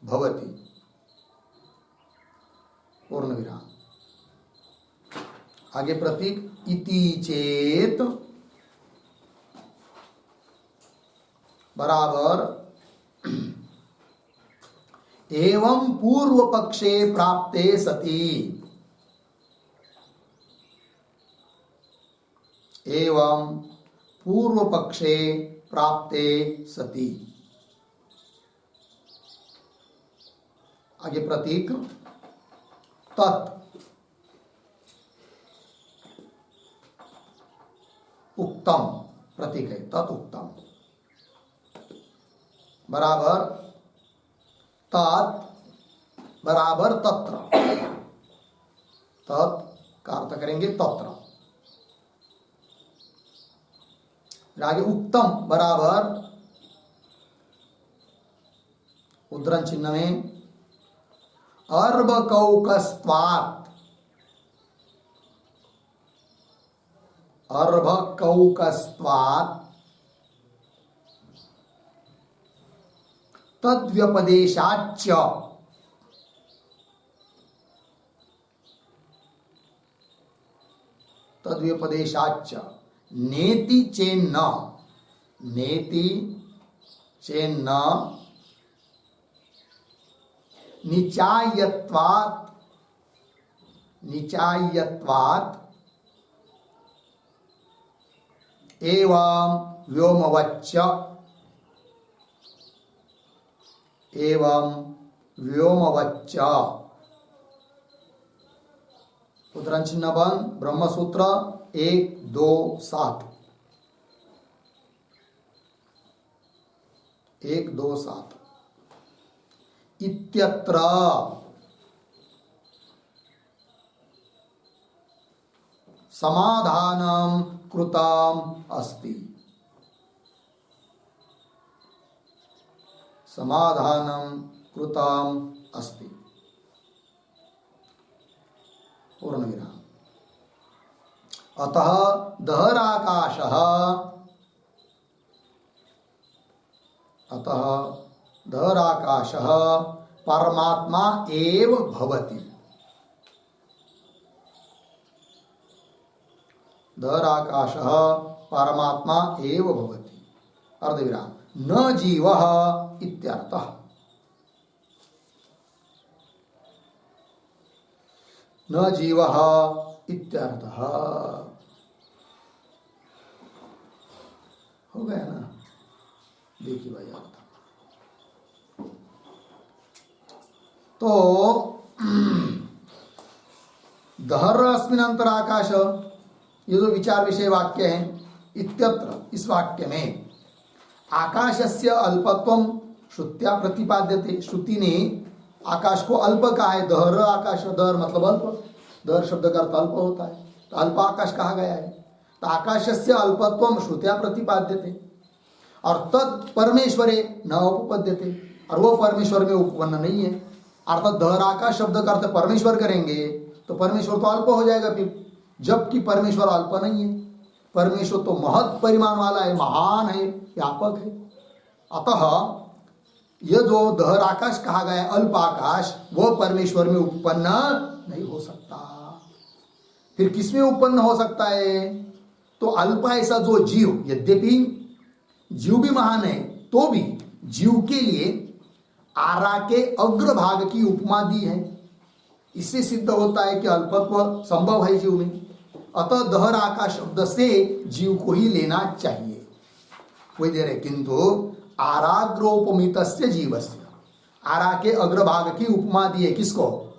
भवति पूर्ण विराम। आगे प्रतीक इति चेत, बराबर एवं पूर्व पक्षे प्राप्ते सति, एवं पूर्व पक्षे प्राप्ते सति। आगे प्रतीक तत् उत्तम, प्रतीक है तत् उत्तम, बराबर तत् बराबर तत्र, तत् का अर्थ करेंगे तत्र। आगे उत्तम बराबर उद्धरण चिन्ह में अर्भकौकस्त्वात्, अर्भकौकस्त्वात् तद्व्यपदेशाच्च, तद्व्यपदेशाच्च नेति चेन्न, नेति चेन्न निचायत्वात्, निचायत्वात् एवं व्योमवच्च, एवं व्योमवच्च। उद्धरण चिन्ह बन ब्रह्मसूत्र 1-2-7, 1-2-7 इत्यत्र समाधानं कृतम् अस्ति, समाधानं कृतम् अस्ति। पूर्णविराम। अतः दहराकाशः, अतः दहराकाशः परमात्मा एव भवति, दहराकाशः परमात्मा एव भवति। अर्धविराम। न जीवः इत्यर्थः, न जीवः इत्यर्थः। हो गया ना? देखिए भाई अर्थ तो दहर अस्मिन् अंतर आकाश, ये जो विचार विषय वाक्य है, इत्यत्र इस वाक्य में आकाशस्य अल्पत्वं श्रुत्या प्रतिपाद्यते। श्रुति ने आकाश को अल्प कहा है। दहर आकाश, दहर मतलब अल्प, दहर शब्द का अर्थ अल्प होता है, तो अल्प आकाश कहा गया है। तो आकाशस्य अल्पत्वं श्रुत्या प्रतिपाद्यते और तद परमेश्वरे न उपपद्यते, और वो परमेश्वर में उपपन्न नहीं है। अर्थात दहर आकाश शब्द का अर्थ परमेश्वर करेंगे तो परमेश्वर तो अल्प हो जाएगा फिर, जबकि परमेश्वर अल्प नहीं है। परमेश्वर तो महत् परिमाण वाला है, महान है, व्यापक है। अतः यह जो दहर आकाश कहा गया है, अल्प आकाश, वो परमेश्वर में उत्पन्न नहीं हो सकता। फिर किसमें उत्पन्न हो सकता है? तो अल्प ऐसा जो जीव, यद्यपि जीव भी महान है, तो भी जीव के लिए आरा के अग्रभाग की उपमा दी है। इससे सिद्ध होता है कि अल्पत्व संभव है जीव में। अतः दहर आकाश शब्द से जीव को ही लेना चाहिए। वही दे रहे, किंतु आराग्रोपमितस्य जीवस्य, आरा के अग्रभाग की उपमा दी है किसको?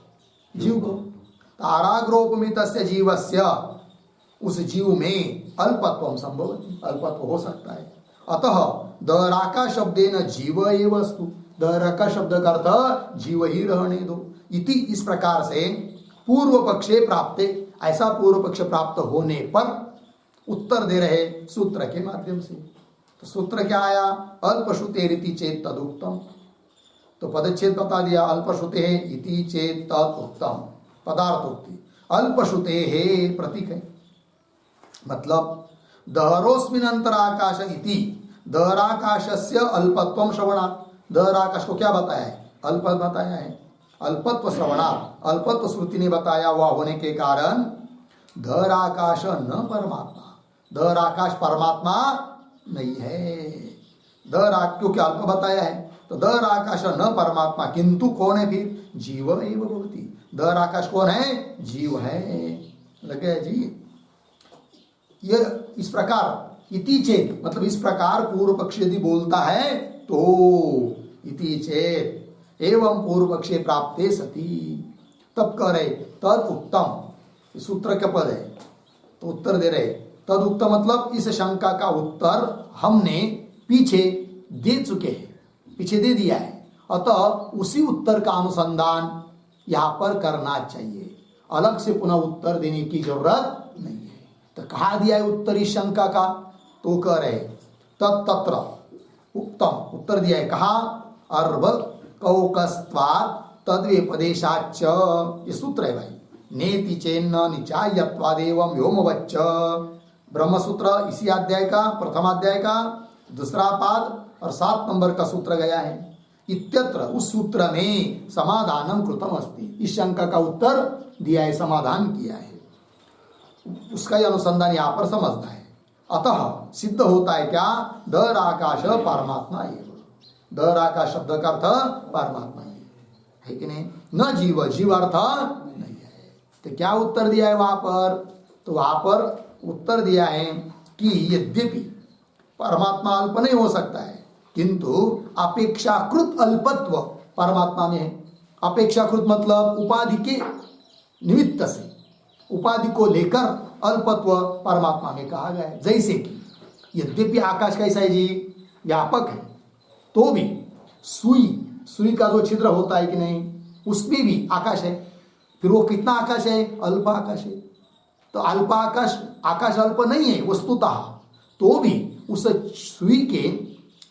जीव को। आराग्रोपमितस्य जीवस्य, उस जीव में अल्पत्व संभव, अल्पत्व हो सकता है। अतः दहराका शब्देन जीव एव अस्तु, दहराका शब्द का अर्थ जीव ही रहने दो। इति, इस प्रकार से पूर्व पक्षे प्राप्ते, ऐसा पूर्व पक्ष प्राप्त होने पर उत्तर दे रहे सूत्र के माध्यम से। तो सूत्र क्या आया? अल्पश्रुते रीति चेत तदुक्तम। तो पदच्छेद बता दिया, अल्पश्रुते इति चेत तदुक्तम, पदार्थोक्ति। अल्पश्रुते है प्रतीक है, मतलब दहरोस्मिन् अंतराकाश इति, दहराकाशस्य अल्पत्वं श्रवणात्। दहराकाश को क्या बताया है? अल्प बताया है। अल्पत्व श्रवणात्, अल्पत्व श्रुति ने बताया हुआ होने के कारण दहराकाश न परमात्मा, दहराकाश परमात्मा नहीं है। क्योंकि अल्प बताया है, तो दर आकाश न परमात्मा, किंतु कौन है फिर? जीव एव भवति। दर आकाश कौन है? जीव है। लगे जी, ये इस प्रकार इति चेत, मतलब इस प्रकार पूर्व पक्षी यदि बोलता है तो इति चेत एवं पूर्व पक्षी प्राप्ते सती, तब कह रहे तद उत्तम, सूत्र का पद है तो उत्तर दे रहे तद उत्तम, मतलब इस शंका का उत्तर हमने पीछे दे चुके हैं, पीछे दे दिया है, अतः उसी उत्तर का अनुसंधान यहां पर करना चाहिए, अलग से पुनः उत्तर देने की जरूरत नहीं है। तो कहा दिया है उत्तर इस शंका का, तो कह रहे तत्र उत्तम, उत्तर दिया है कहा अर्भ कौकस्त्वात् तद्व्यपदेशाच्च, ये सूत्र है भाई, नेति चेन्न निचायत्वादेवं व्योमवच्च, ब्रह्मसूत्र इसी अध्याय का प्रथमाध्याय का दूसरा पाद और 7 नंबर का सूत्र गया है। इत्यत्र, उस सूत्र में समाधानम कृतम अस्ति, इस शंका का उत्तर दिया है, समाधान किया है, उसका ही अनुसंधान यहाँ पर समझना है। अतः सिद्ध होता है क्या? दर आकाश परमात्मा एव, दर आकाश शब्द का अर्थ परमात्मा है कि नहीं? न जीव, जीव अर्थ नहीं है। तो क्या उत्तर दिया है वहां पर? तो वहां पर उत्तर दिया है कि यद्यपि परमात्मा अल्प नहीं हो सकता है, किंतु अपेक्षाकृत अल्पत्व परमात्मा में है। अपेक्षाकृत मतलब उपाधि के निमित्त से, उपाधि को लेकर अल्पत्व परमात्मा में कहा गया है। जैसे कि यद्यपि आकाश कैसा है जी? व्यापक है, तो भी सुई का जो छिद्र होता है कि नहीं, उसमें भी आकाश है। फिर वो कितना आकाश है? अल्प आकाश है। तो अल्प आकाश, आकाश अल्प नहीं है वस्तुतः, तो भी उस सुई के,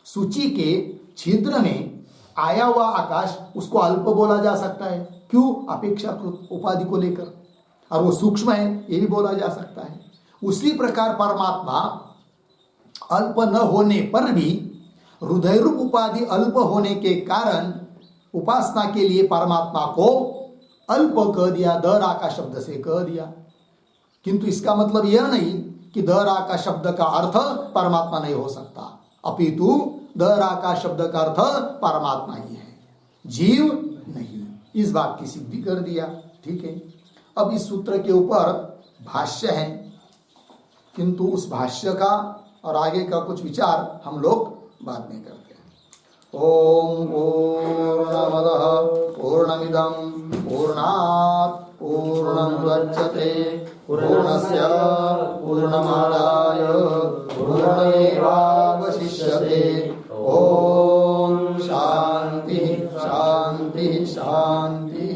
सूची के छिद्र में आया हुआ आकाश, उसको अल्प बोला जा सकता है। क्यों? अपेक्षाकृत उपाधि को लेकर, और वो सूक्ष्म है, ये भी बोला जा सकता है। उसी प्रकार परमात्मा अल्प न होने पर भी हृदय रूप उपाधि अल्प होने के कारण उपासना के लिए परमात्मा को अल्प कह दिया, दर आकाश शब्द से कह दिया। किंतु इसका मतलब यह नहीं कि दर आकाश शब्द का अर्थ परमात्मा नहीं हो सकता, अपितु दर आकाश शब्द का अर्थ परमात्मा ही है, जीव नहीं। इस बात की सिद्धि कर दिया। ठीक है, अब इस सूत्र के ऊपर भाष्य है, किंतु उस भाष्य का और आगे का कुछ विचार हम लोग बाद में करते हैं। ओम पूर्णमदः पूर्णमिदं पूर्णात् पूर्णमुदच्यते पूर्णस्य पूर्णमादाय पूर्णमेवावशिष्यते। ओम शांति शांति शांति।